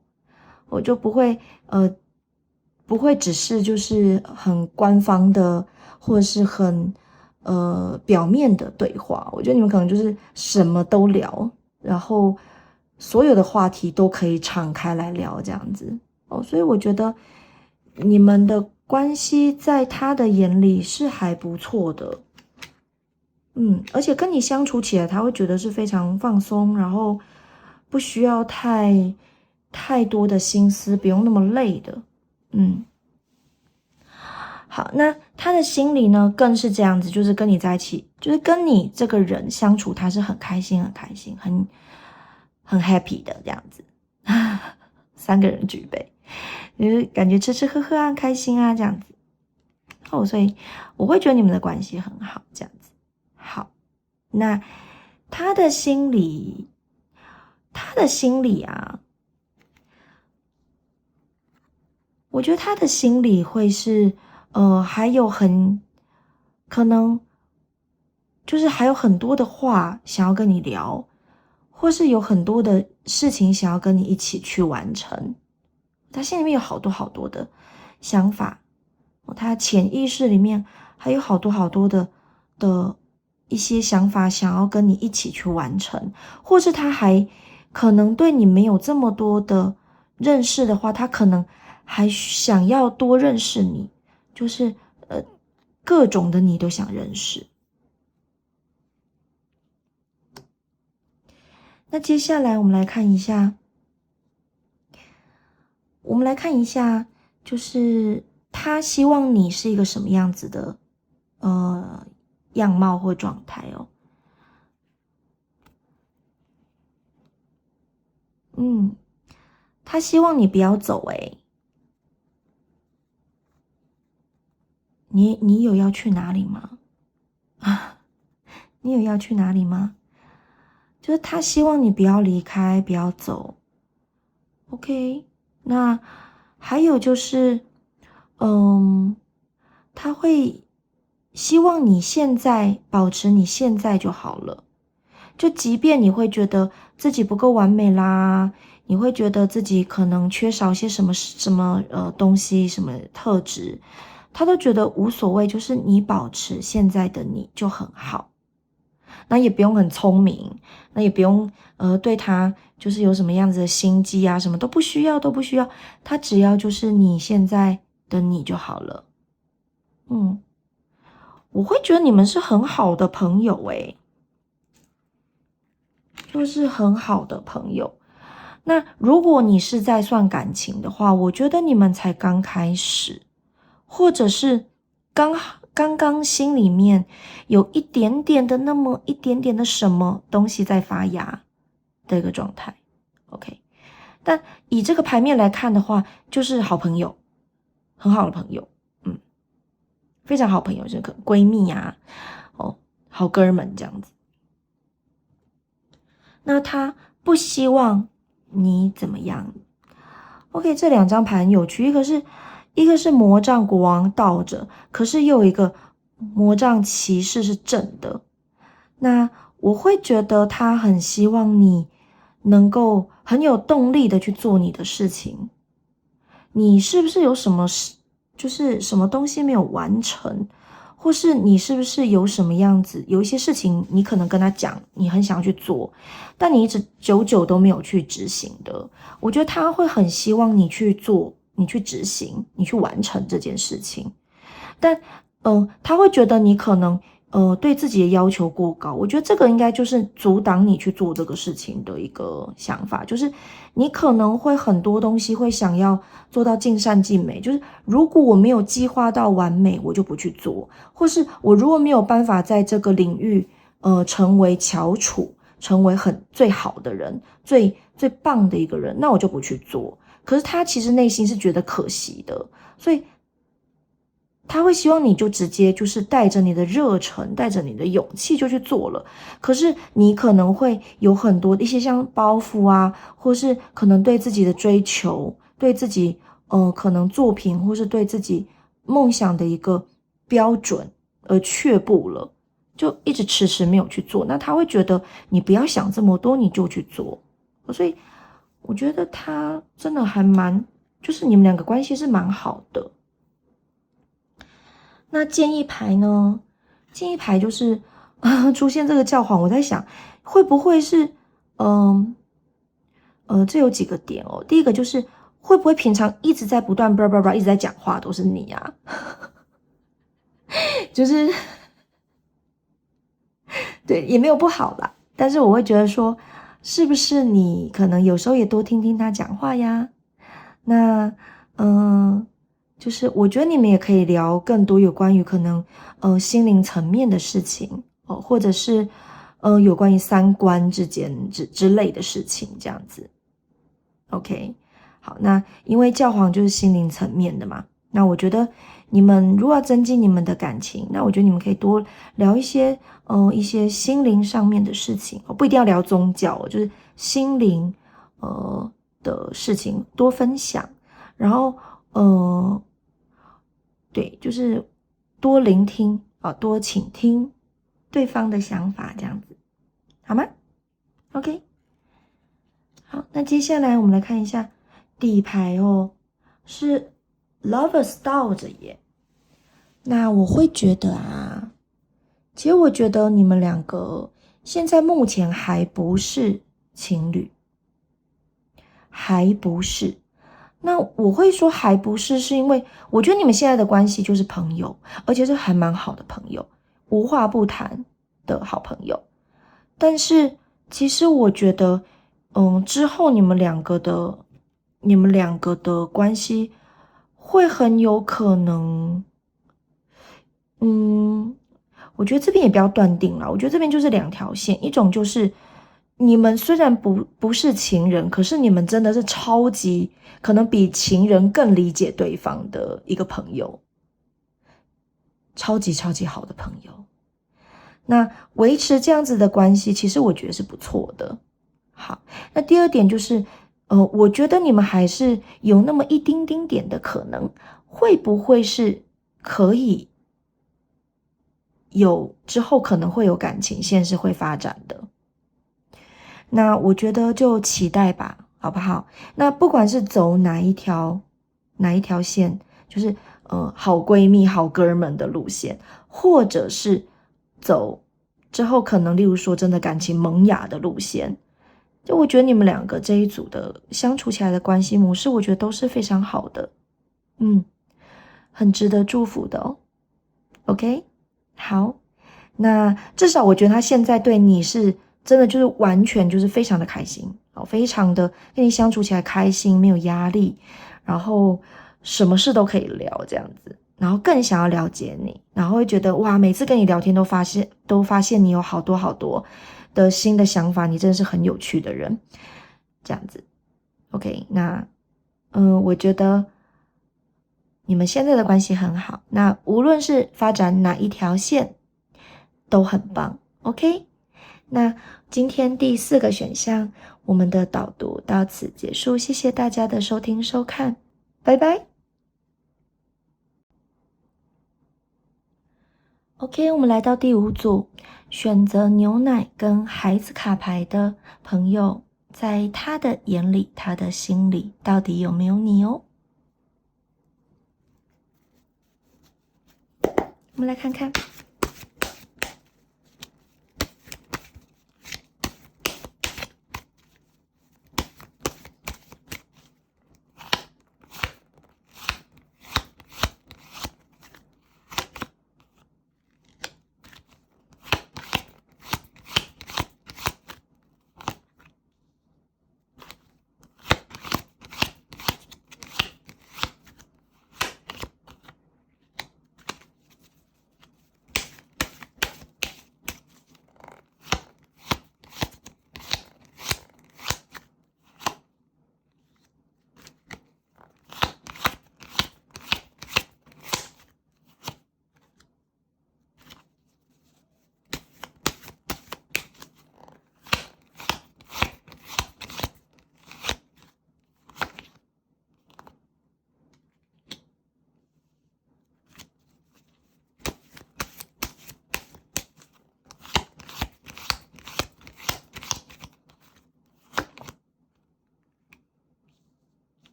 我就不会只是就是很官方的，或者是很表面的对话。我觉得你们可能就是什么都聊，然后所有的话题都可以敞开来聊这样子所以我觉得你们的关系在他的眼里是还不错的。而且跟你相处起来，他会觉得是非常放松，然后不需要太多的心思，不用那么累的。好，那他的心里呢，更是这样子，就是跟你在一起，就是跟你这个人相处，他是很开心、很 happy 的这样子。三个人举杯，就是感觉吃吃喝喝啊，开心啊这样子。所以我会觉得你们的关系很好，这样子。好，那他的心里啊，我觉得他的心里会是还有可能就是还有很多的话想要跟你聊，或是有很多的事情想要跟你一起去完成。他心里面有好多好多的想法，他潜意识里面还有好多好多的一些想法想要跟你一起去完成，或是他还可能对你没有这么多的认识的话，他可能还想要多认识你，就是各种的你都想认识。那接下来我们来看一下，就是他希望你是一个什么样子的样貌或状态他希望你不要走你有要去哪里吗？你有要去哪里吗？就是他希望你不要离开，不要走。OK， 那还有就是，他会希望你现在保持你现在就好了。就即便你会觉得自己不够完美啦，你会觉得自己可能缺少些什么东西、什么特质，他都觉得无所谓，就是你保持现在的你就很好。那也不用很聪明，那也不用对他就是有什么样子的心机啊，什么都不需要，都不需要。他只要就是你现在的你就好了。我会觉得你们是很好的朋友诶，就是很好的朋友。那如果你是在算感情的话，我觉得你们才刚开始，或者是刚刚心里面有一点点的那么一点点的什么东西在发芽的一个状态。OK， 但以这个牌面来看的话，就是好朋友，很好的朋友，非常好朋友，这个闺蜜啊，好哥们这样子。那他不希望你怎么样。OK， 这两张牌很有趣，一个是魔杖国王倒着，可是又有一个魔杖骑士是正的。那我会觉得他很希望你能够很有动力的去做你的事情。你是不是有什么事，就是什么东西没有完成，或是你是不是有什么样子，有一些事情你可能跟他讲，你很想要去做，但你一直久久都没有去执行的。我觉得他会很希望你去做，你去执行，你去完成这件事情。但他会觉得你可能对自己的要求过高，我觉得这个应该就是阻挡你去做这个事情的一个想法，就是你可能会很多东西会想要做到尽善尽美，就是如果我没有计划到完美，我就不去做，或是我如果没有办法在这个领域成为翘楚，成为最好的人，最棒的一个人，那我就不去做。可是他其实内心是觉得可惜的，所以他会希望你就直接就是带着你的热忱，带着你的勇气就去做了。可是你可能会有很多一些像包袱啊，或是可能对自己的追求，对自己可能作品或是对自己梦想的一个标准而却步了，就一直迟迟没有去做。那他会觉得你不要想这么多，你就去做。所以我觉得他真的还就是你们两个关系是蛮好的。那建议牌呢？建议牌就是出现这个教皇，我在想会不会是这有几个点哦。第一个就是会不会平常一直在不断一直在讲话都是你啊？就是对，也没有不好啦。但是我会觉得说，是不是你可能有时候也多听听他讲话呀？那就是我觉得你们也可以聊更多有关于可能心灵层面的事情哦，或者是有关于三观之类的事情这样子。OK， 好，那因为教皇就是心灵层面的嘛，那我觉得你们如果要增进你们的感情，那我觉得你们可以多聊一些心灵上面的事情，不一定要聊宗教，就是心灵的事情多分享，然后对，就是多聆听啊，多倾听对方的想法，这样子好吗 ？OK， 好，那接下来我们来看一下底牌哦，是 Lovers 倒着耶。那我会觉得啊，其实我觉得你们两个现在目前还不是情侣，还不是。那我会说还不是，是因为我觉得你们现在的关系就是朋友，而且是还蛮好的朋友，无话不谈的好朋友。但是其实我觉得，之后你们两个的关系会很有可能，我觉得这边也不要断定了，我觉得这边就是两条线，一种就是你们虽然不是情人，可是你们真的是超级可能比情人更理解对方的一个朋友，超级超级好的朋友。那维持这样子的关系，其实我觉得是不错的。好，那第二点就是，我觉得你们还是有那么一丁丁点的可能，会不会是可以之后可能会有感情线是会发展的。那我觉得就期待吧，好不好？那不管是走哪一条线，就是好闺蜜、好哥们的路线，或者是走之后可能例如说真的感情萌芽的路线。就我觉得你们两个这一组的相处起来的关系模式，我觉得都是非常好的，很值得祝福的哦。OK， 好，那至少我觉得他现在对你是真的就是完全就是非常的开心，非常的跟你相处起来开心，没有压力，然后什么事都可以聊这样子，然后更想要了解你，然后会觉得哇，每次跟你聊天都发现你有好多好多的新的想法，你真的是很有趣的人，这样子。OK，那我觉得你们现在的关系很好，那无论是发展哪一条线都很棒。OK，那今天第4个选项，我们的导读到此结束，谢谢大家的收听收看，拜拜。OK，我们来到第5组，选择牛奶跟孩子卡牌的朋友，在他的眼里，他的心里到底有没有你哦？我们来看看。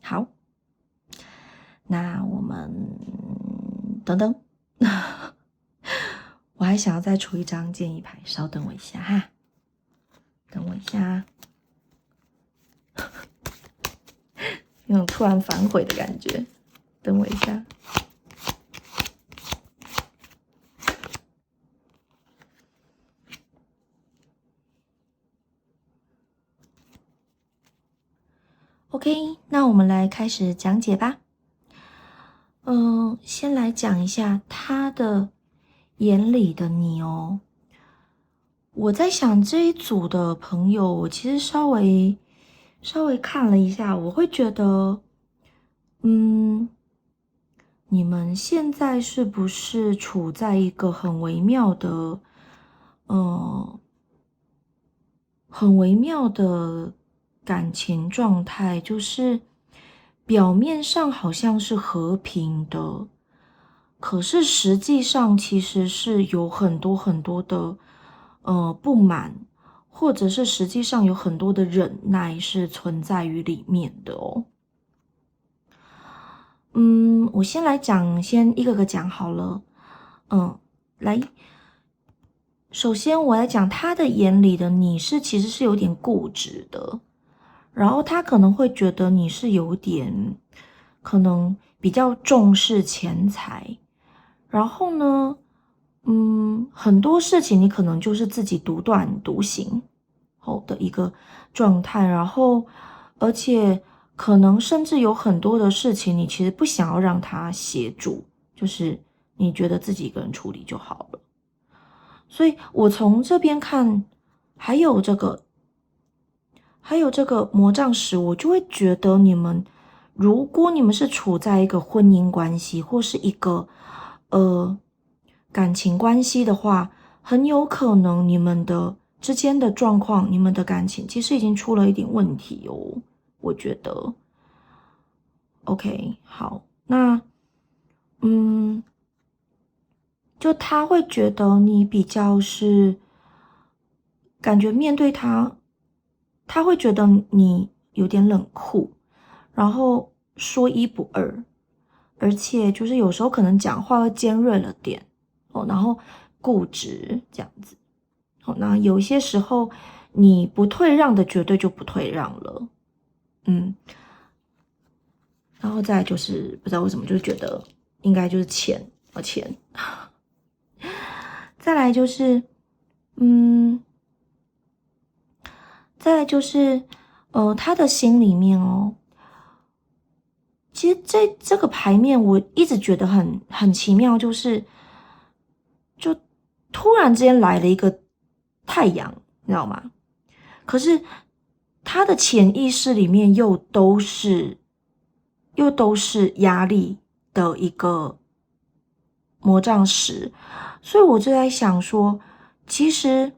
好，那我们等等，我还想要再出一张建议牌，稍等我一下哈，等我一下，有种突然反悔的感觉，等我一下。OK， 那我们来开始讲解吧。先来讲一下他的眼里的你哦。我在想这一组的朋友，我其实稍微看了一下，我会觉得，你们现在是不是处在一个很微妙的，感情状态，就是表面上好像是和平的，可是实际上其实是有很多很多的不满，或者是实际上有很多的忍耐是存在于里面的哦。我先来讲，先一个个讲好了。来，首先我来讲他的眼里的你是其实是有点固执的，然后他可能会觉得你是有点可能比较重视钱财，然后呢，很多事情你可能就是自己独断独行后的一个状态，然后而且可能甚至有很多的事情，你其实不想要让他协助，就是你觉得自己一个人处理就好了。所以我从这边看，还有这个魔杖十，我就会觉得如果你们是处在一个婚姻关系或是一个感情关系的话，很有可能你们的之间的状况，你们的感情其实已经出了一点问题哦，我觉得。OK， 好，那就他会觉得你比较是感觉面对他，他会觉得你有点冷酷，然后说一不二，而且就是有时候可能讲话会尖锐了点哦，然后固执这样子。好，那有些时候你不退让的绝对就不退让了，然后再来就是不知道为什么就觉得应该就是钱，再来就是，再来就是，他的心里面哦，其实这个牌面我一直觉得很奇妙，就突然之间来了一个太阳，你知道吗？可是他的潜意识里面又都是压力的一个魔杖石，所以我就在想说，其实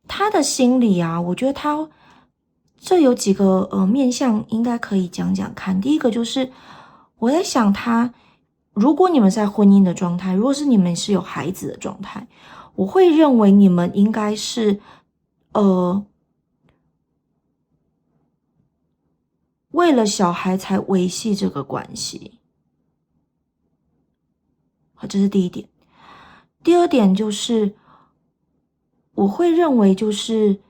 他的心里啊，我觉得这有几个面向应该可以讲讲看。第一个就是我在想如果你们在婚姻的状态，如果是你们是有孩子的状态，我会认为你们应该是为了小孩才维系这个关系。好，这是第一点。第二点就是，我会认为就是，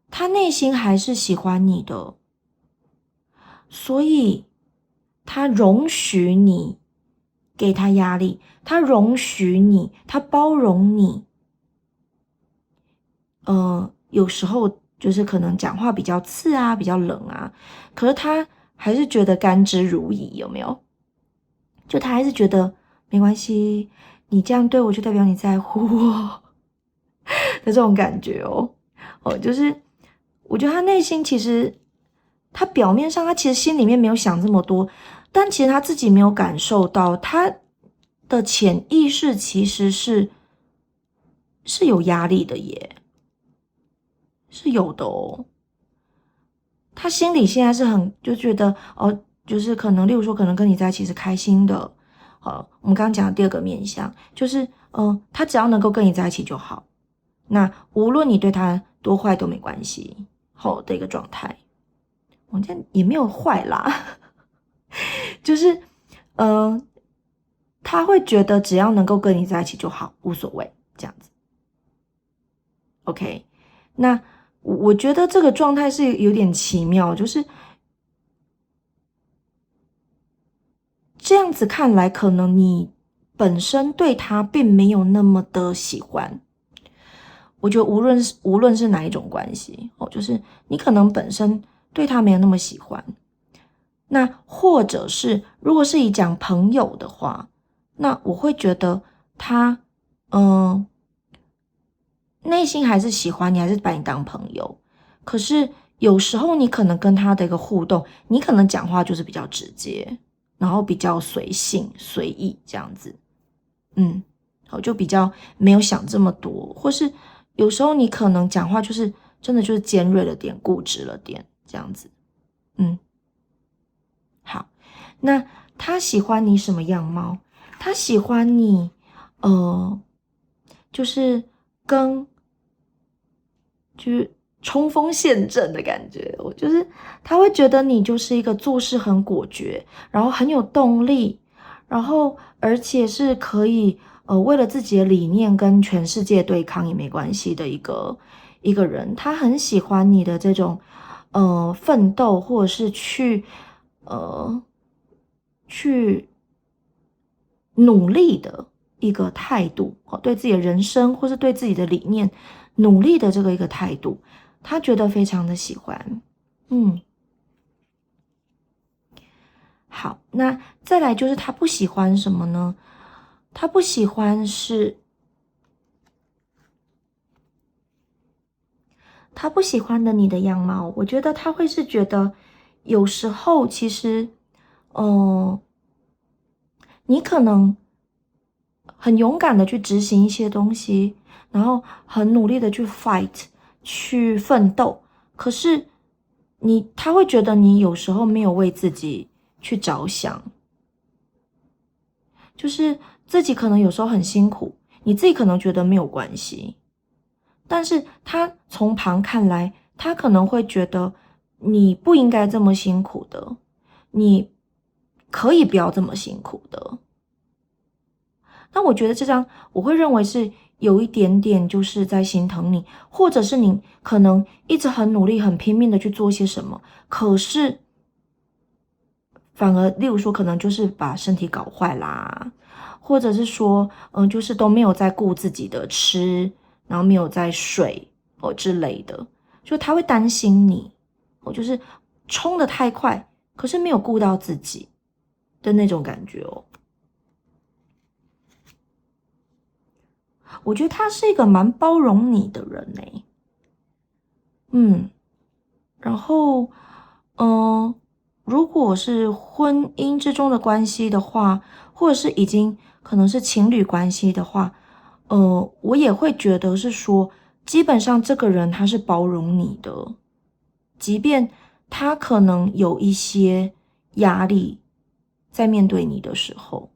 他内心还是喜欢你的，所以他容许你给他压力，他容许你，他包容你。有时候就是可能讲话比较刺啊，比较冷啊，可是他还是觉得甘之如饴，有没有？就他还是觉得没关系，你这样对我就代表你在乎我的这种感觉哦。就是我觉得他内心其实，他表面上他其实心里面没有想这么多，但其实他自己没有感受到，他的潜意识其实是有压力的耶，是有的哦。他心里现在是就觉得就是可能，例如说，可能跟你在一起是开心的。我们刚刚讲的第二个面向，就是他只要能够跟你在一起就好。那无论你对他多坏都没关系，好的一个状态。我这样也没有坏啦，就是他会觉得只要能够跟你在一起就好，无所谓这样子。OK，那我觉得这个状态是有点奇妙，就是这样子看来，可能你本身对他并没有那么的喜欢。我觉得无论是哪一种关系就是你可能本身对他没有那么喜欢，那或者是如果是以讲朋友的话，那我会觉得他内心还是喜欢你，还是把你当朋友。可是有时候你可能跟他的一个互动，你可能讲话就是比较直接，然后比较随性随意这样子。好，就比较没有想这么多，或是有时候你可能讲话就是真的就是尖锐了点，固执了点这样子。好，那他喜欢你什么样貌？他喜欢你，就是就是冲锋陷阵的感觉。就是他会觉得你就是一个做事很果决，然后很有动力，然后而且是可以为了自己的理念跟全世界对抗也没关系的一个人。他很喜欢你的这种奋斗，或者是去努力的一个态度，对自己的人生或是对自己的理念努力的这个一个态度。他觉得非常的喜欢。好，那再来就是他不喜欢什么呢？他不喜欢是，他不喜欢的你的样貌，我觉得他会是觉得有时候其实，你可能很勇敢的去执行一些东西，然后很努力的去 fight，去奋斗，可是他会觉得你有时候没有为自己去着想，就是自己可能有时候很辛苦，你自己可能觉得没有关系，但是他从旁看来，他可能会觉得你不应该这么辛苦的，你可以不要这么辛苦的。那我觉得这张我会认为是有一点点就是在心疼你，或者是你可能一直很努力很拼命的去做些什么，可是反而例如说可能就是把身体搞坏啦，或者是说就是都没有在顾自己的吃，然后没有在睡之类的，就他会担心你就是冲得太快，可是没有顾到自己的那种感觉哦。我觉得他是一个蛮包容你的人欸。然后，如果是婚姻之中的关系的话，或者是已经可能是情侣关系的话，我也会觉得是说，基本上这个人他是包容你的，即便他可能有一些压力在面对你的时候。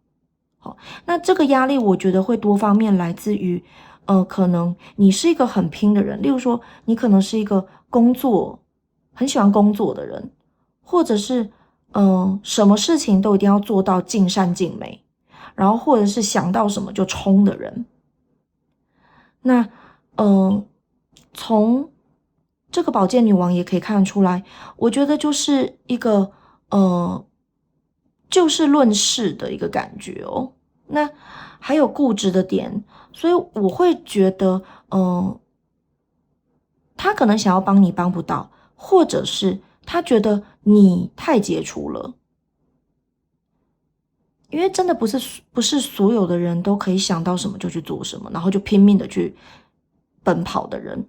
好，那这个压力我觉得会多方面来自于，可能你是一个很拼的人，例如说你可能是一个很喜欢工作的人，或者是什么事情都一定要做到尽善尽美，然后或者是想到什么就冲的人。那从这个宝剑女王也可以看得出来，我觉得就是一个就事论事的一个感觉哦。那还有固执的点，所以我会觉得，他可能想要帮你帮不到，或者是他觉得你太杰出了，因为真的不是所有的人都可以想到什么就去做什么，然后就拼命的去奔跑的人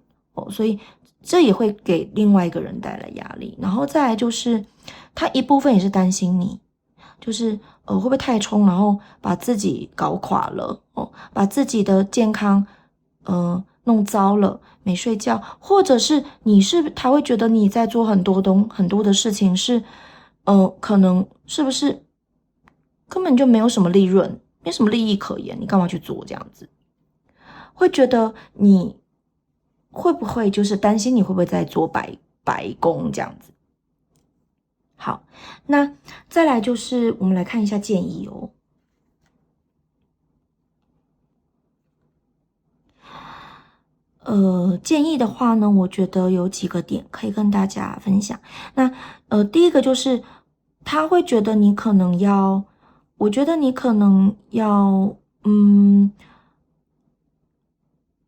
所以这也会给另外一个人带来压力。然后再来就是他一部分也是担心你，就是会不会太冲，然后把自己搞垮了把自己的健康弄糟了，没睡觉，或者是他会觉得你在做很多的事情是可能是不是根本就没有什么利润，没什么利益可言，你干嘛去做这样子？会觉得你会不会就是担心你会不会在做白工这样子？好，那再来就是我们来看一下建议哦。建议的话呢，我觉得有几个点可以跟大家分享。那第一个就是他会觉得你可能要，我觉得你可能要，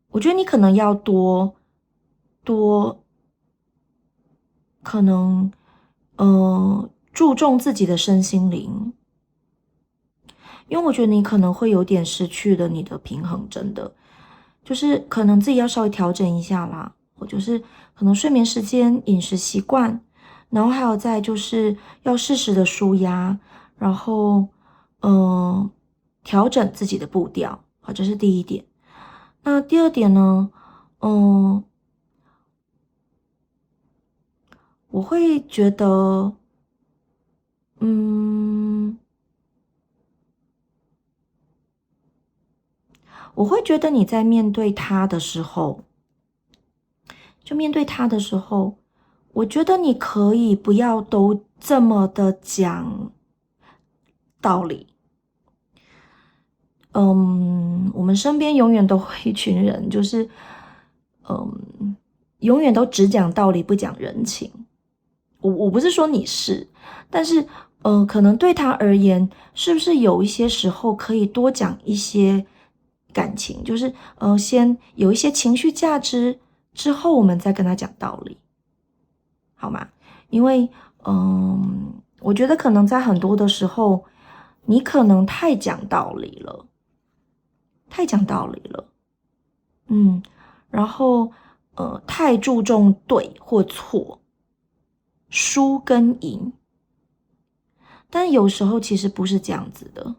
我觉得你可能要多可能注重自己的身心灵，因为我觉得你可能会有点失去了你的平衡，真的。就是可能自己要稍微调整一下啦，或者是可能睡眠时间、饮食习惯，然后还有再就是要适时的舒压，然后调整自己的步调，好，这是第一点。那第二点呢，我会觉得，我会觉得你在面对他的时候，我觉得你可以不要都这么的讲道理。我们身边永远都会一群人，就是永远都只讲道理不讲人情。我不是说你是，但是可能对他而言，是不是有一些时候可以多讲一些感情，就是先有一些情绪价值之后我们再跟他讲道理，好吗？因为我觉得可能在很多的时候，你可能太讲道理了，然后太注重对或错，输跟赢，但有时候其实不是这样子的，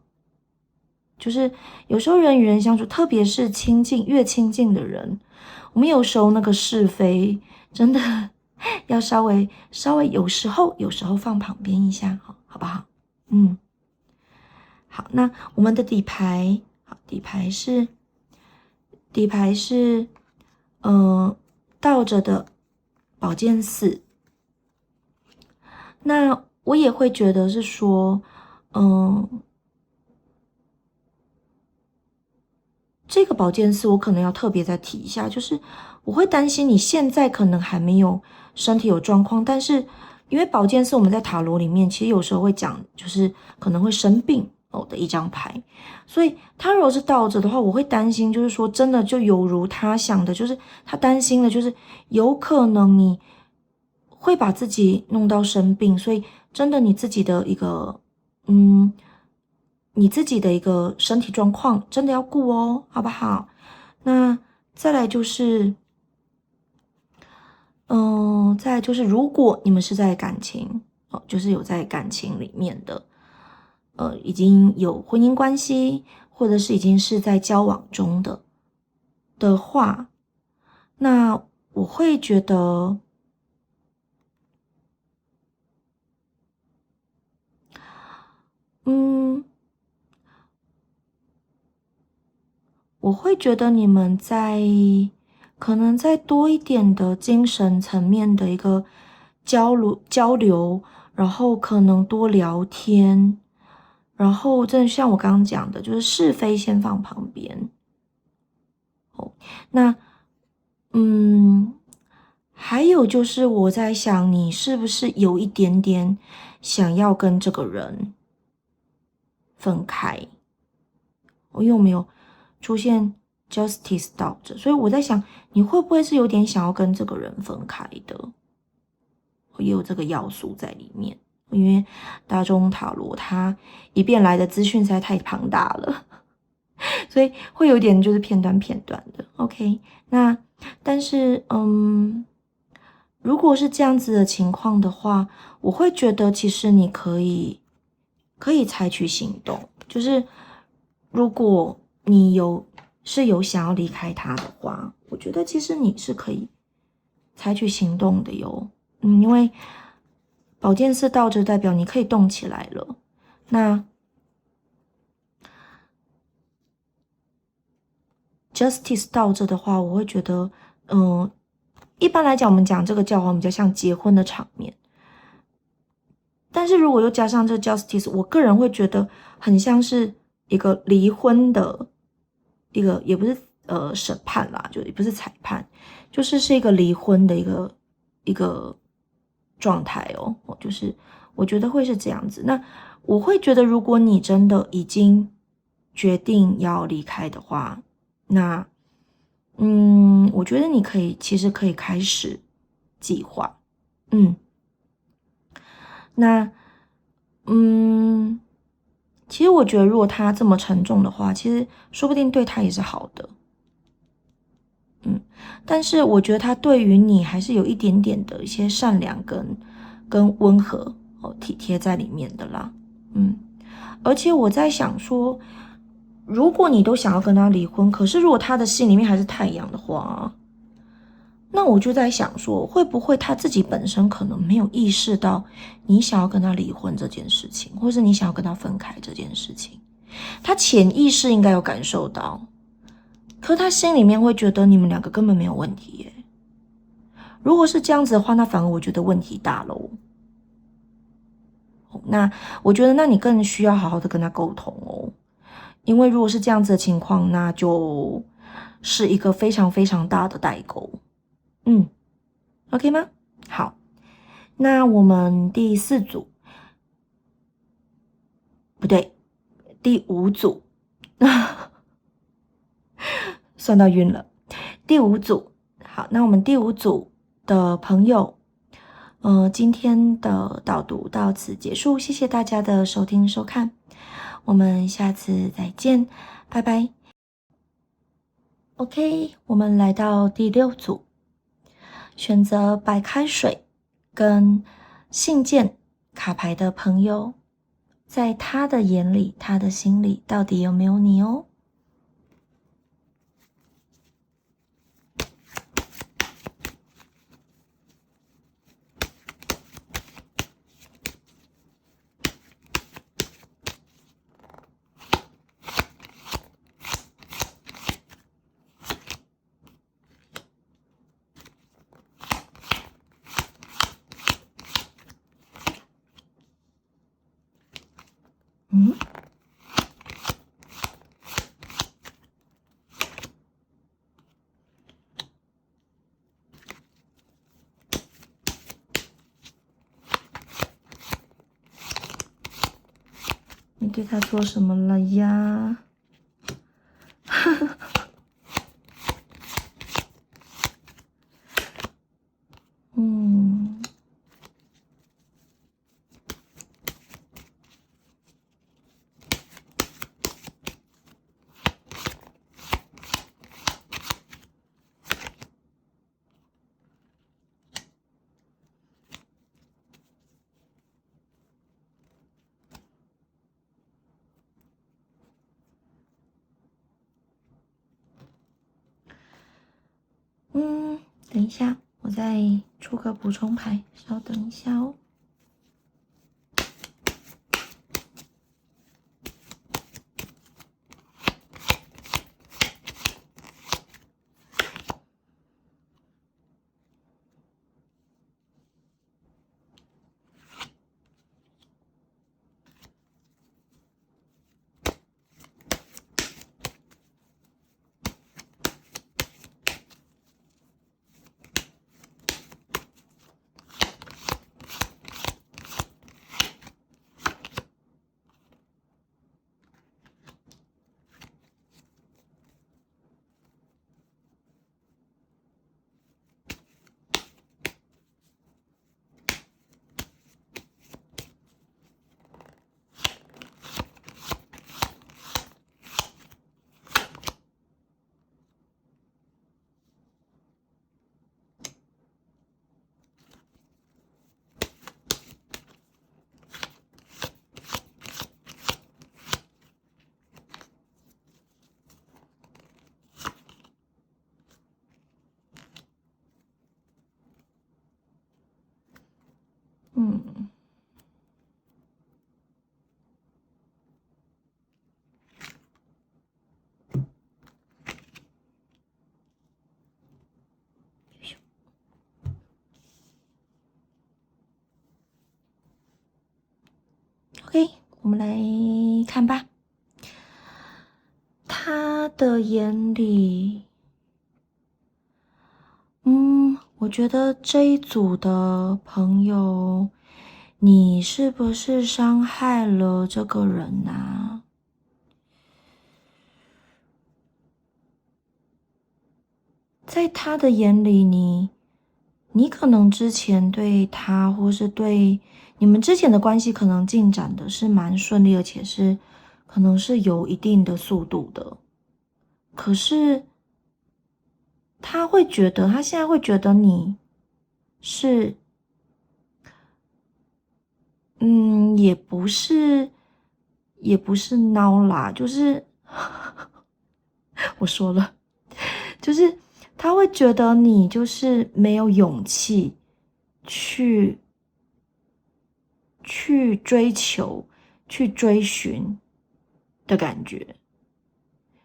就是有时候人与人相处，特别是越亲近的人，我们有时候那个是非真的要稍微有时候放旁边一下，好不好？好，那我们的底牌，好，底牌是倒着的宝剑四。那我也会觉得是说，这个宝剑四我可能要特别再提一下，就是我会担心你现在可能还没有身体有状况，但是因为宝剑四我们在塔罗里面其实有时候会讲，就是可能会生病的一张牌，所以他如果是倒着的话，我会担心，就是说真的就有如他想的，就是他担心的就是有可能你会把自己弄到生病，所以真的你自己的一个你自己的一个身体状况真的要顾哦，好不好？那再来就是，再来就是，如果你们是在感情就是有在感情里面的，已经有婚姻关系，或者是已经是在交往中的话，那我会觉得，嗯。我会觉得你们可能再多一点的精神层面的一个交流，然后可能多聊天，然后真的像我刚刚讲的，就是是非先放旁边。那还有就是我在想，你是不是有一点点想要跟这个人分开？因为我没有出现 justice 倒着，所以我在想，你会不会是有点想要跟这个人分开的？也有这个要素在里面，因为大众塔罗它一遍来的资讯实在太庞大了，所以会有点就是片段的。OK，那但是如果是这样子的情况的话，我会觉得其实你可以采取行动，就是如果你有想要离开他的话，我觉得其实你是可以采取行动的哟。因为宝剑四倒着代表你可以动起来了。那 justice 倒着的话，我会觉得，一般来讲，我们讲这个教皇比较像结婚的场面，但是如果又加上这 justice，我个人会觉得很像是一个离婚的一个，也不是审判啦，就也不是裁判，就是一个离婚的一个状态哦，就是我觉得会是这样子。那我会觉得，如果你真的已经决定要离开的话，那我觉得你其实可以开始计划，那其实我觉得，如果他这么沉重的话，其实说不定对他也是好的。但是我觉得他对于你还是有一点点的一些善良跟温和体贴在里面的啦。而且我在想说，如果你都想要跟他离婚，可是如果他的心里面还是太阳的话，那我就在想说，会不会他自己本身可能没有意识到你想要跟他离婚这件事情，或是你想要跟他分开这件事情，他潜意识应该有感受到，可他心里面会觉得你们两个根本没有问题耶。如果是这样子的话，那反而我觉得问题大喽。那我觉得，那你更需要好好的跟他沟通哦，因为如果是这样子的情况，那就是一个非常非常大的代沟。OK 吗？好，那我们第四组，不对，第五组，算到晕了。第五组，好，那我们第5组的朋友，今天的导读到此结束，谢谢大家的收听收看，我们下次再见，拜拜。OK，我们来到第6组，选择白开水跟信件卡牌的朋友，在他的眼里，他的心里到底有没有你哦？你对他做什么了呀？等一下，我再出个补充牌，稍等一下哦。OK，我们来看吧。他的眼里，我觉得这一组的朋友，你是不是伤害了这个人啊？在他的眼里，你可能之前对他，或是对你们之前的关系，可能进展的是蛮顺利，而且是可能是有一定的速度的。可是他会觉得，他现在会觉得你是，也不是孬啦，就是我说了，就是他会觉得你就是没有勇气去追求、去追寻的感觉。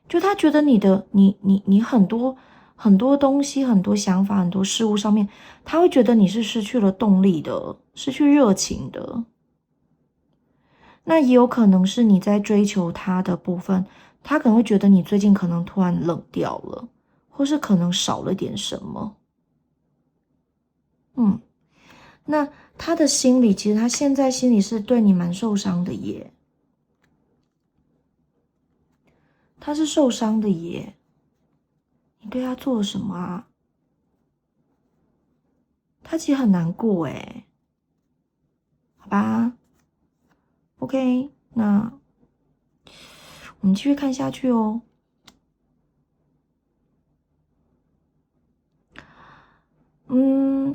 就他觉得你很多东西、很多想法、很多事物上面，他会觉得你是失去了动力的，失去热情的。那也有可能是你在追求他的部分，他可能会觉得你最近可能突然冷掉了，或是可能少了点什么。那他的心里，其实他现在心里是对你蛮受伤的耶，他是受伤的耶。你对他做了什么啊？他其实很难过诶，好吧 ，OK，那我们继续看下去哦。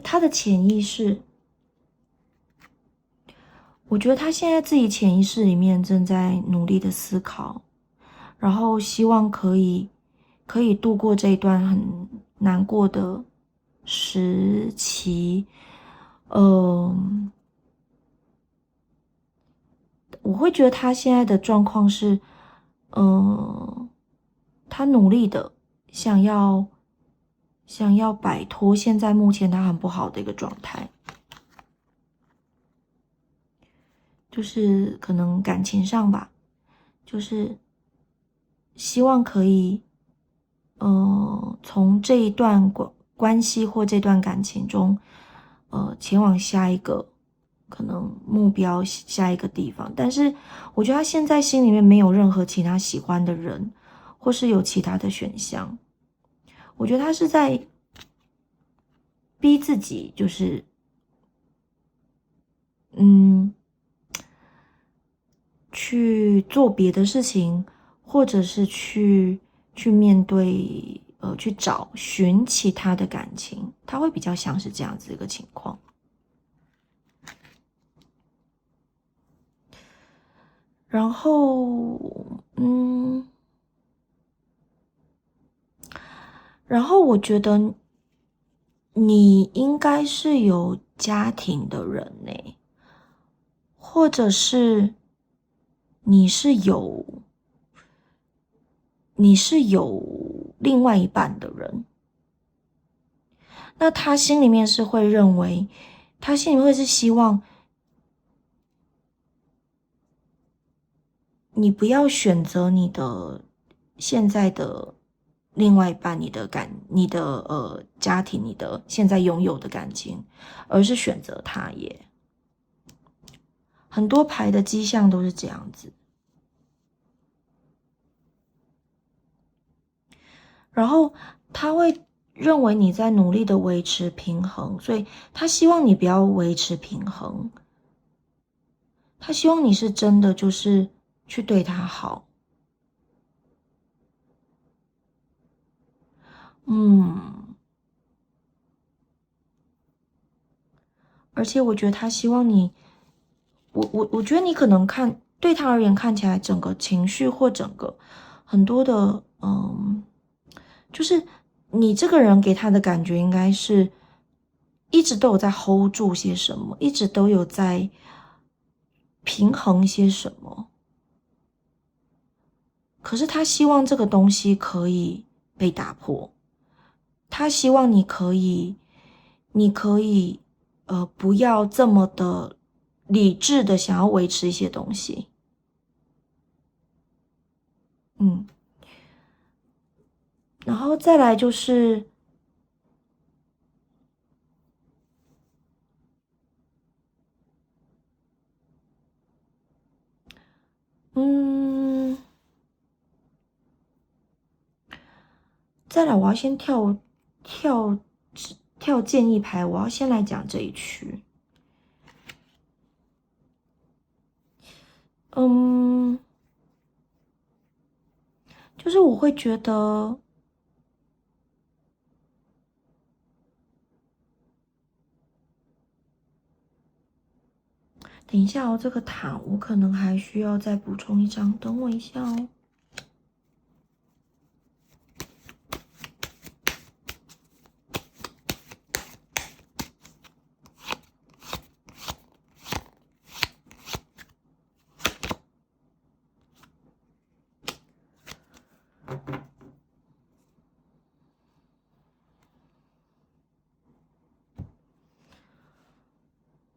他的潜意识，我觉得他现在自己潜意识里面正在努力的思考，然后希望可以度过这一段很难过的时期。我会觉得他现在的状况是，他努力的想要摆脱现在目前他很不好的一个状态，就是可能感情上吧，就是希望可以，从这一段关系或这段感情中，前往下一个可能目标，下一个地方。但是我觉得他现在心里面没有任何其他喜欢的人，或是有其他的选项。我觉得他是在逼自己，就是去做别的事情，或者是去面对，去寻其他的感情，他会比较像是这样子一个情况。然后，然后我觉得你应该是有家庭的人呢，或者是你是有另外一半的人。那他心里面是会认为，他心里面会是希望你不要选择你的现在的另外一半，你的家庭，你的现在拥有的感情，而是选择他耶。很多牌的迹象都是这样子。然后他会认为你在努力的维持平衡，所以他希望你不要维持平衡，他希望你是真的就是去对他好。而且我觉得他希望你，我觉得你可能对他而言看起来整个情绪或整个很多的就是你这个人给他的感觉应该是一直都有在 hold 住些什么，一直都有在平衡些什么。可是他希望这个东西可以被打破，他希望你可以不要这么的理智的想要维持一些东西。然后再来就是，嗯，再来我要先跳跳建议牌，我要先来讲这一区。就是我会觉得，等一下哦，这个塔我可能还需要再补充一张，等我一下哦。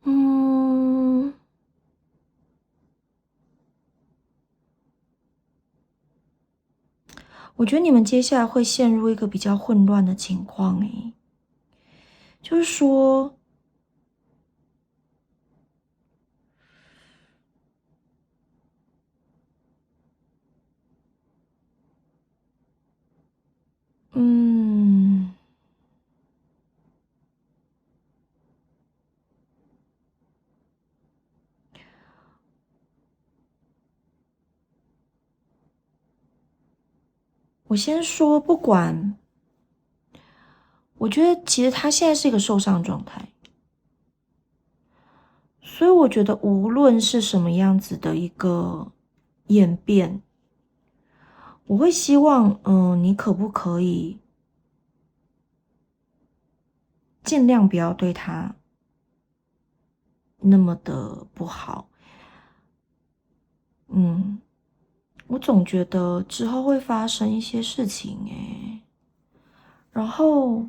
嗯，我觉得你们接下来会陷入一个比较混乱的情况诶，就是说，嗯，我先说，不管，我觉得其实他现在是一个受伤状态，所以我觉得无论是什么样子的一个演变，我会希望，你可不可以尽量不要对他那么的不好。我总觉得之后会发生一些事情然后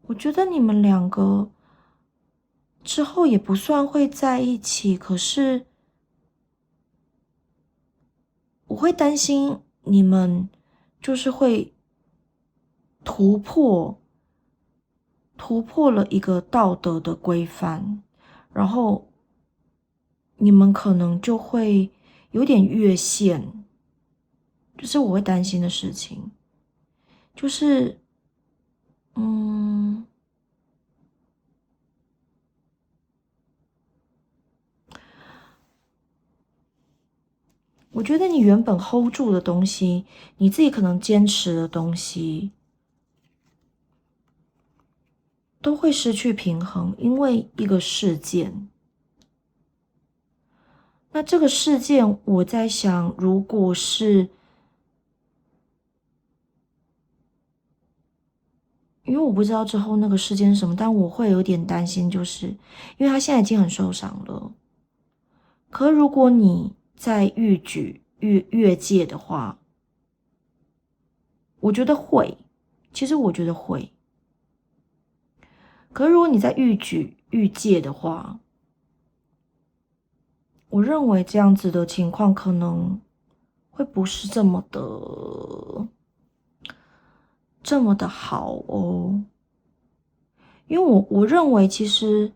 我觉得你们两个之后也不算会在一起，可是我会担心你们就是会突破了一个道德的规范，然后你们可能就会有点越线，就是我会担心的事情，就是嗯。我觉得你原本 hold 住的东西，你自己可能坚持的东西，都会失去平衡，因为一个事件。那这个事件，我在想，如果是，因为我不知道之后那个事件是什么，但我会有点担心，就是因为他现在已经很受伤了。可如果你在逾矩、越界的话，我觉得会，其实我觉得会。可如果你在逾矩、越界的话，我认为这样子的情况可能会不是这么的好哦，因为我认为其实，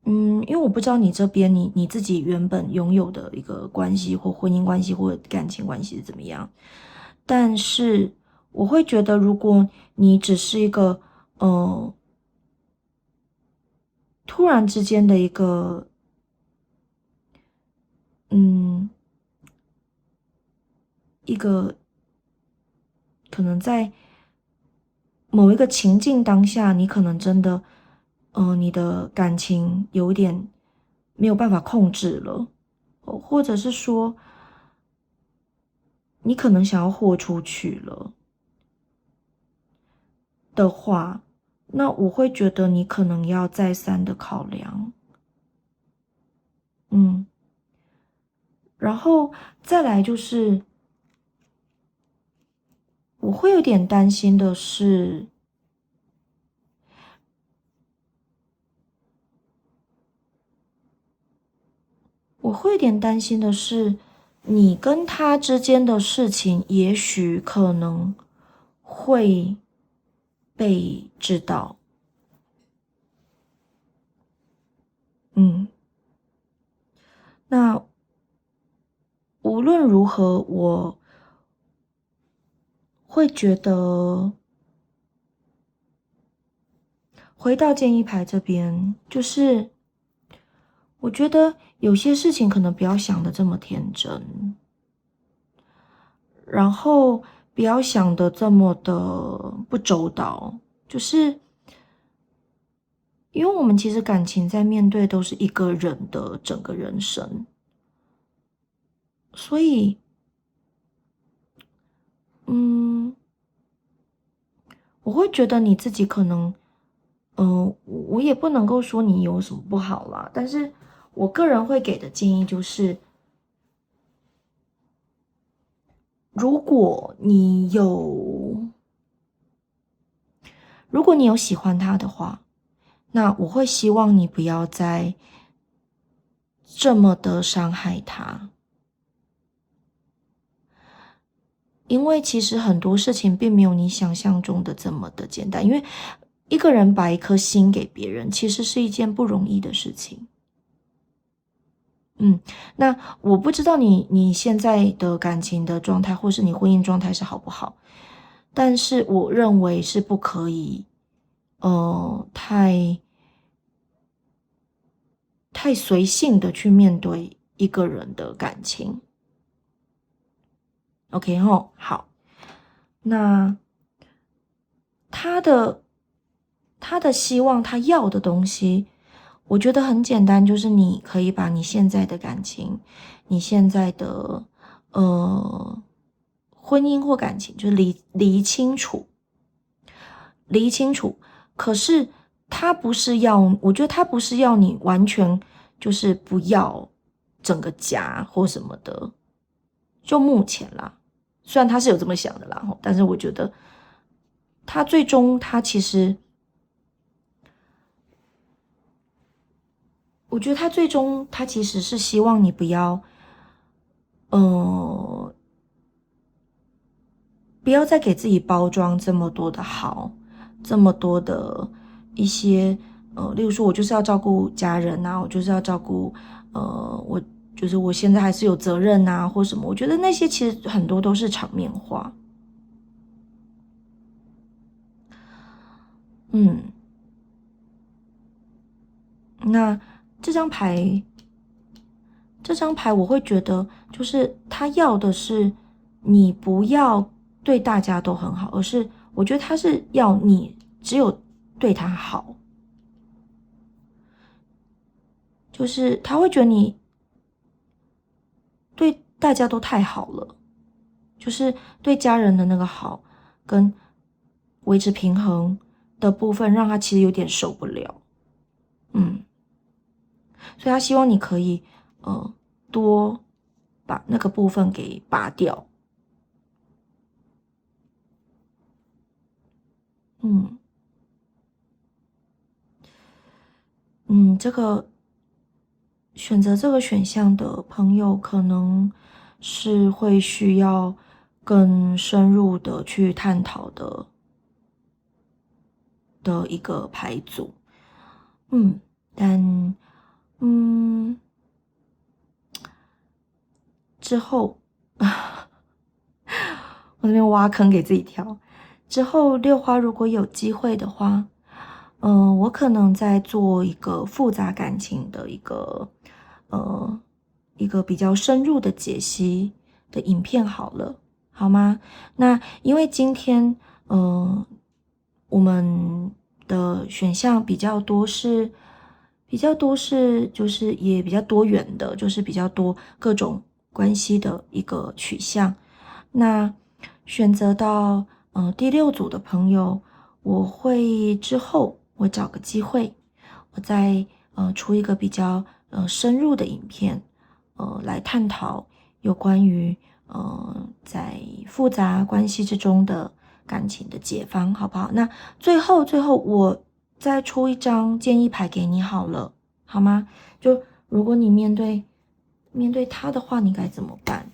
因为我不知道你这边你自己原本拥有的一个关系或婚姻关系或感情关系是怎么样，但是我会觉得，如果你只是一个突然之间的一个嗯一个可能在某一个情境当下，你可能真的，你的感情有一点没有办法控制了，或者是说，你可能想要豁出去了的话，那我会觉得你可能要再三的考量，嗯，然后再来就是，我会有点担心的是。我会有点担心的是，你跟他之间的事情，也许可能会被知道。嗯，那无论如何，我会觉得回到建议牌这边，就是我觉得有些事情可能不要想的这么天真，然后不要想的这么的不周到，就是因为我们其实感情在面对都是一个人的整个人生，所以，嗯，我会觉得你自己可能，我也不能够说你有什么不好啦，但是我个人会给的建议就是，如果你有，如果你有喜欢他的话，那我会希望你不要再这么的伤害他。因为其实很多事情并没有你想象中的这么的简单，因为一个人把一颗心给别人，其实是一件不容易的事情。那我不知道你现在的感情的状态，或是你婚姻状态是好不好，但是我认为是不可以，太太随性的去面对一个人的感情。OK 吼，好，那他的希望，他要的东西，我觉得很简单，就是你可以把你现在的感情，你现在的婚姻或感情，就是理清楚，理清楚。可是他不是要，我觉得他不是要你完全就是不要整个家或什么的。就目前啦，虽然他是有这么想的啦，但是我觉得他最终他其实。我觉得他最终，他其实是希望你不要，呃，不要再给自己包装这么多的好，这么多的一些，例如说，我就是要照顾家人啊，我就是要照顾，我就是我现在还是有责任啊，或什么。我觉得那些其实很多都是场面话。嗯，那这张牌。这张牌我会觉得，就是他要的是你不要对大家都很好，而是我觉得他是要你只有对他好，就是他会觉得你对大家都太好了，就是对家人的那个好跟维持平衡的部分，让他其实有点受不了，所以他希望你可以多把那个部分给拔掉。这个选择这个选项的朋友，可能是会需要更深入的去探讨的一个牌组。但之后我那边挖坑给自己跳。之后六花如果有机会的话，我可能在做一个复杂感情的一个比较深入的解析的影片好了，好吗？那因为今天，我们的选项比较多是就是也比较多元的，就是比较多各种关系的一个取向。那选择到第六组的朋友，我会之后我找个机会，我再出一个比较深入的影片，来探讨有关于在复杂关系之中的感情的解方，好不好？那最后我再出一张建议牌给你好了，好吗？就如果你面对他的话，你该怎么办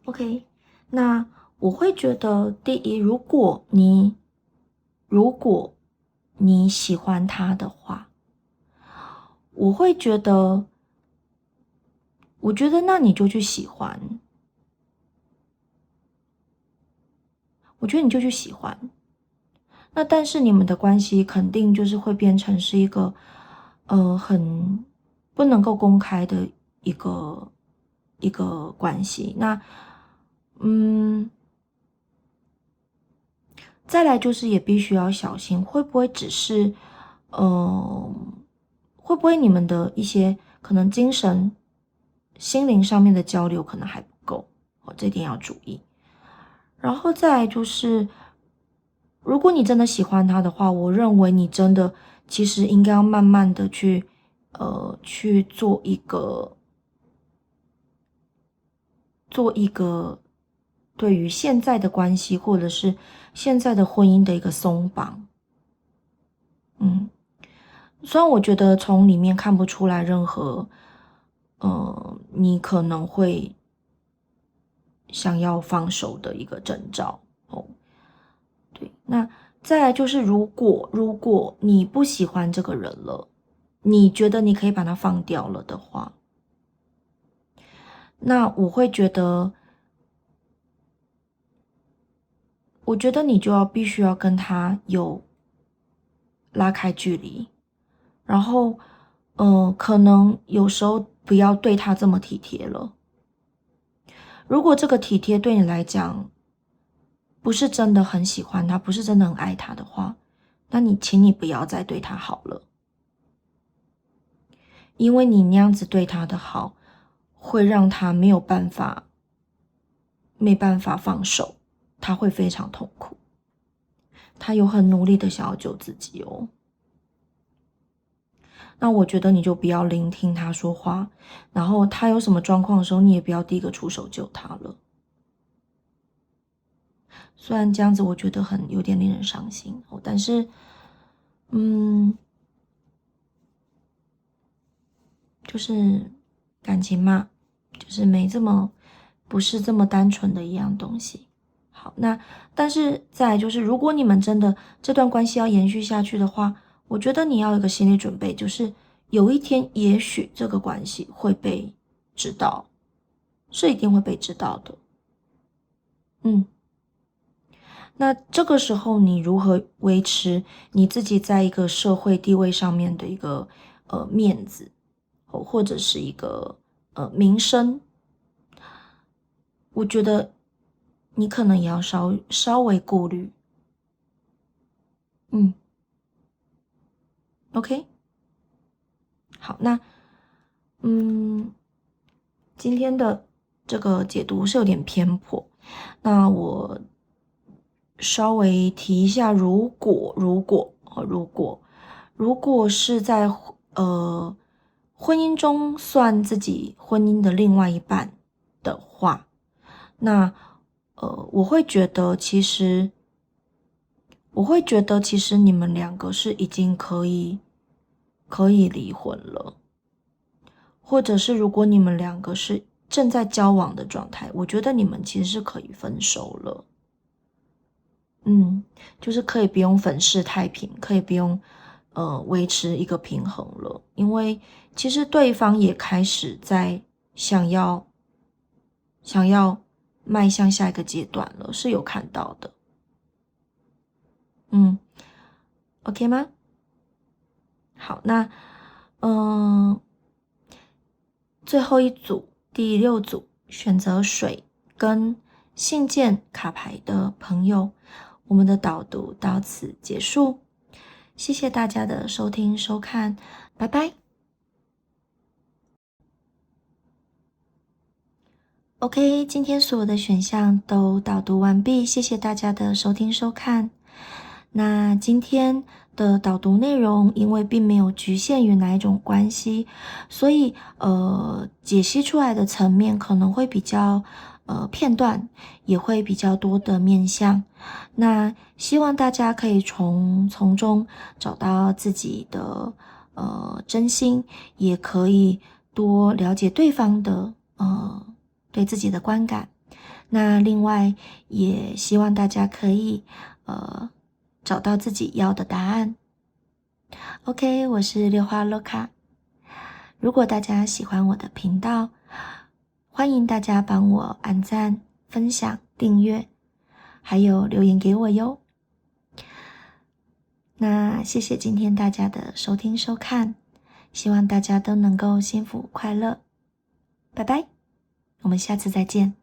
？OK，那我会觉得，第一，如果你喜欢他的话，我会觉得，我觉得那你就去喜欢，我觉得你就去喜欢。那但是你们的关系肯定就是会变成是一个，很不能够公开的一个关系。那，再来就是也必须要小心，会不会只是，会不会你们的一些可能精神、心灵上面的交流可能还不够，这点要注意。然后再来就是，如果你真的喜欢他的话，我认为你真的其实应该要慢慢的去做一个对于现在的关系或者是现在的婚姻的一个松绑。虽然我觉得从里面看不出来任何，你可能会想要放手的一个征兆哦。对，那再来就是，如果你不喜欢这个人了，你觉得你可以把它放掉了的话，那我觉得你就必须要跟他有拉开距离，然后，可能有时候不要对他这么体贴了。如果这个体贴对你来讲不是真的很喜欢他，不是真的很爱他的话，那请你不要再对他好了，因为你那样子对他的好，会让他没办法放手，他会非常痛苦。他有很努力的想要救自己哦。那我觉得你就不要聆听他说话，然后他有什么状况的时候，你也不要第一个出手救他了。虽然这样子我觉得有点令人伤心哦，但是，就是感情嘛，就是不是这么单纯的一样东西。好，但是再来就是，如果你们真的这段关系要延续下去的话，我觉得你要有一个心理准备，就是有一天也许这个关系会被知道，是一定会被知道的。那这个时候你如何维持你自己在一个社会地位上面的一个面子，或者是一个名声？我觉得你可能也要稍微顾虑。OK， 好，那今天的这个解读是有点偏颇，那我稍微提一下，如果是在婚姻中算自己婚姻的另外一半的话，那我会觉得其实你们两个是已经可以离婚了，或者是如果你们两个是正在交往的状态，我觉得你们其实是可以分手了。就是可以不用粉饰太平，可以不用维持一个平衡了，因为其实对方也开始在想要迈向下一个阶段了，是有看到的。OK 吗？好，那最后一组第6组选择水跟信件卡牌的朋友，我们的导读到此结束，谢谢大家的收听收看，拜拜。OK， 今天所有的选项都导读完毕，谢谢大家的收听收看。那今天的导读内容，因为并没有局限于哪一种关系，所以解析出来的层面可能会比较片段，也会比较多的面向。那希望大家可以从中找到自己的真心，也可以多了解对方的对自己的观感。那另外也希望大家可以找到自己要的答案。OK， 我是六花洛卡。如果大家喜欢我的频道，欢迎大家帮我按赞、分享、订阅，还有留言给我哟。那谢谢今天大家的收听收看，希望大家都能够幸福快乐。拜拜，我们下次再见。